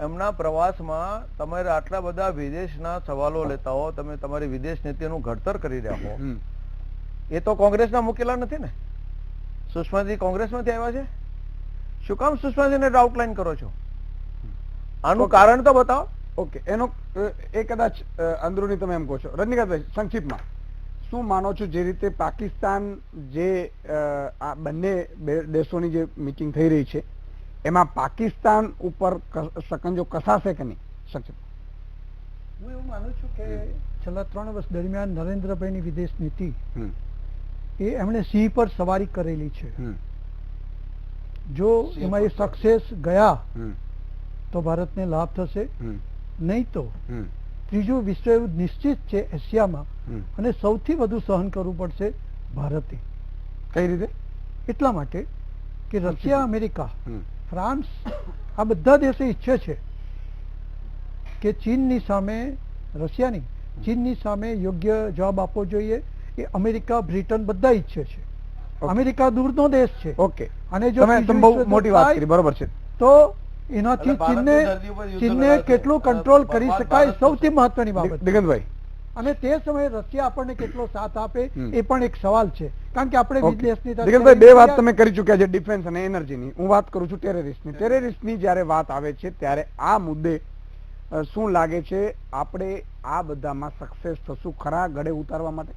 એમના પ્રવાસમાં તમારે આટલા બધા વિદેશના સવાલો લેતા હો, તમે તમારી વિદેશ નીતિનું ઘડતર કરી રહ્યા હો, એ તો કોંગ્રેસના મૂકેલા નથી ને. સુષ્માજી કોંગ્રેસમાંથી આવ્યા છે, શું કામ સુષ્માજીને આઉટલાઈન કરો છો? આનું કારણ તો બતાવો. ઓકે, એનો એ કદાચ અંદરૂની તમે એમ કહો છો. રજનીકાંતભાઈ, સંક્ષિપ્તમાં શું માનો છો જે રીતે પાકિસ્તાન જે આ બંને દેશોની જે મીટિંગ થઈ રહી છે એમાં પાકિસ્તાન ઉપર શકંજો કસાશે કે નહીં? સંક્ષિપ્ત. હું એવું માનું છું કે છેલ્લા 3 વર્ષ દરમિયાન નરેન્દ્રભાઈની વિદેશ નીતિ એ એમણે સિંહ પર સવારી કરેલી છે. જો એમાં એ સક્સેસ ગયા તો ભારતને લાભ થશે, નહીં તો ત્રીજું વિશ્વયુદ્ધ નિશ્ચિત છે એશિયામાં, અને સૌથી વધુ સહન કરવું પડશે ભારતે. કઈ રીતે? એટલા માટે કે રશિયા, અમેરિકા, ફ્રાન્સ આ બધા દેશો ઈચ્છે છે કે ચીનની સામે, રશિયાની ચીનની સામે યોગ્ય જવાબ આપવો જોઈએ. એ અમેરિકા, બ્રિટન બધા ઈચ્છે છે. અમેરિકા દૂરનો દેશ છે. ઓકે, અને જો તમે બહુ મોટી વાત કરી, બરોબર છે. તો એનાથી ચીનને કેટલું કંટ્રોલ કરી શકાય સૌથી મહત્વની બાબત. દિગંતભાઈ, અને તે સમયે રશિયા આપણને કેટલો સાથ આપે એ પણ એક સવાલ છે. કારણ કે આપણે વિદેશની દિગંતભાઈ, બે વાત તમે કરી ચૂક્યા છે, ડિફેન્સ અને એનર્જીની. હું વાત કરું છું ટેરરિસ્ટની. ટેરરિસ્ટની જ્યારે વાત આવે છે ત્યારે આ મુદ્દે શું લાગે છે આપણે આ બધામાં સક્સેસ થશું ખરા ગળે ઉતારવા માટે?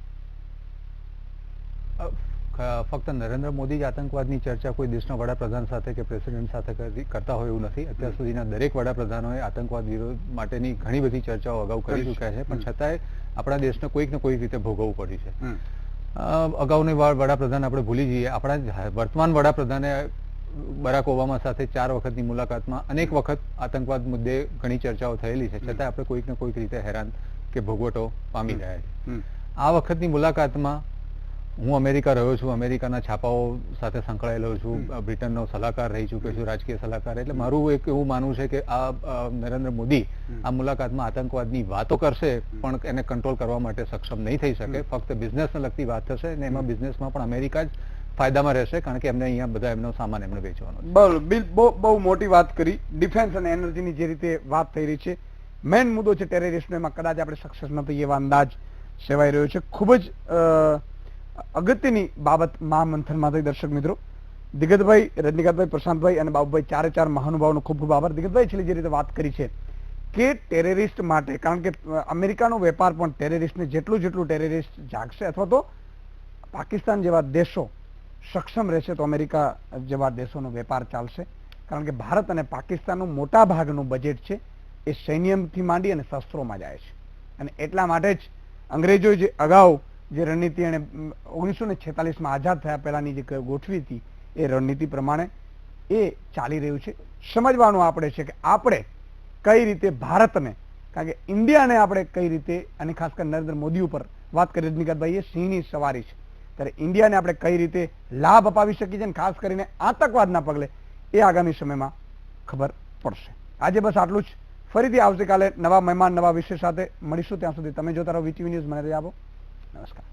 ફક્ત નરેન્દ્ર મોદી જ આતંકવાદની ચર્ચા કોઈ દેશના વડાપ્રધાન સાથે કે પ્રેસિડેન્ટ સાથે કરતા હોય એવું નથી. અત્યાર સુધીના દરેક વડાપ્રધાનોએ આતંકવાદ વિરોધ માટેની ઘણી બધી ચર્ચાઓ અગાઉ કરી ચૂક્યા છે, પણ છતાંય આપણા દેશને કોઈક ને કોઈક રીતે ભોગવવું પડ્યું છે. અગાઉની વડાપ્રધાન આપણે ભૂલી જઈએ, આપણા વર્તમાન વડાપ્રધાને બરાક ઓબામા સાથે 4 વખતની મુલાકાતમાં અનેક વખત આતંકવાદ મુદ્દે ઘણી ચર્ચાઓ થયેલી છે, છતાં આપણે કોઈક ને કોઈક રીતે હેરાન કે ભોગવટો પામી રહ્યા છે. આ વખતની મુલાકાતમાં હું અમેરિકા રહ્યો છું, અમેરિકાના છાપાઓ સાથે સંકળાયેલો છું, બ્રિટનનો સલાહકાર રહી ચૂક્યો છું, રાજકીય સલાહકાર. એટલે મારું એક એવું માનવું છે કે આ નરેન્દ્ર મોદી આ મુલાકાતમાં આતંકવાદની વાતો કરશે પણ એને કંટ્રોલ કરવા માટે સક્ષમ નહીં થઈ શકે. ફક્ત બિઝનેસને લગતી વાત થશે, અને એમાં બિઝનેસમાં પણ અમેરિકા જ ફાયદામાં રહેશે, કારણ કે એમને અહીંયા બધા એમનો સામાન એમને વેચવાનો છે. બહુ મોટી વાત કરી. ડિફેન્સ અને એનર્જીની જે રીતે વાત થઈ રહી છે, મેઇન મુદ્દો છે ટેરરિસ્ટનો, એમાં કદાચ આપણે સક્સેસ ન થઈએ એવા અંદાજ સેવાઈ રહ્યો છે. ખૂબ જ અગત્યની બાબત મહામંથનમાં થઈ. દર્શક મિત્રો, દિગંતભાઈ, રજનીકાંતભાઈ, પ્રશાંતભાઈ અને બાબુભાઈ, ચારે મહાનુભાવોનો ખૂબ ખૂબ આભાર. દિગંતભાઈ, છેલ્લી જે રીતે વાત કરી છે કે ટેરરિસ્ટ માટે, કારણ કે અમેરિકાનો વેપાર પણ ટેરરિસ્ટને જેટલું ટેરરિસ્ટ જાગશે અથવા તો પાકિસ્તાન જેવા દેશો સક્ષમ રહેશે તો અમેરિકા જેવા દેશોનો વેપાર ચાલશે. કારણ કે ભારત અને પાકિસ્તાનનું મોટા ભાગનું બજેટ છે એ સૈન્યથી માંડી અને શસ્ત્રોમાં જાય છે, અને એટલા માટે જ અંગ્રેજોએ જે અગાઉ જે રણનીતિ અને 1946માં આઝાદ થયા પહેલાની જે ગોઠવી હતી એ રણનીતિ પ્રમાણે એ ચાલી રહ્યું છે. સમજવાનું આપણે છે કે આપણે કઈ રીતે ભારતને, કારણ કે ઇન્ડિયાને આપણે કઈ રીતે, અને ખાસ કરીને નરેન્દ્ર મોદી ઉપર વાત કરી રજનીકાંતભાઈ, એ સિંહની સવારી છે, ત્યારે ઇન્ડિયાને આપણે કઈ રીતે લાભ અપાવી શકીએ છીએ, અને ખાસ કરીને આતંકવાદના પગલે એ આગામી સમયમાં ખબર પડશે. આજે બસ આટલું જ. ફરીથી આવતીકાલે નવા મહેમાન, નવા વિષય સાથે મળીશું. ત્યાં સુધી તમે જોતા રહો વીટીવી ન્યૂઝ. મને રજા આપો. નમસ્કાર.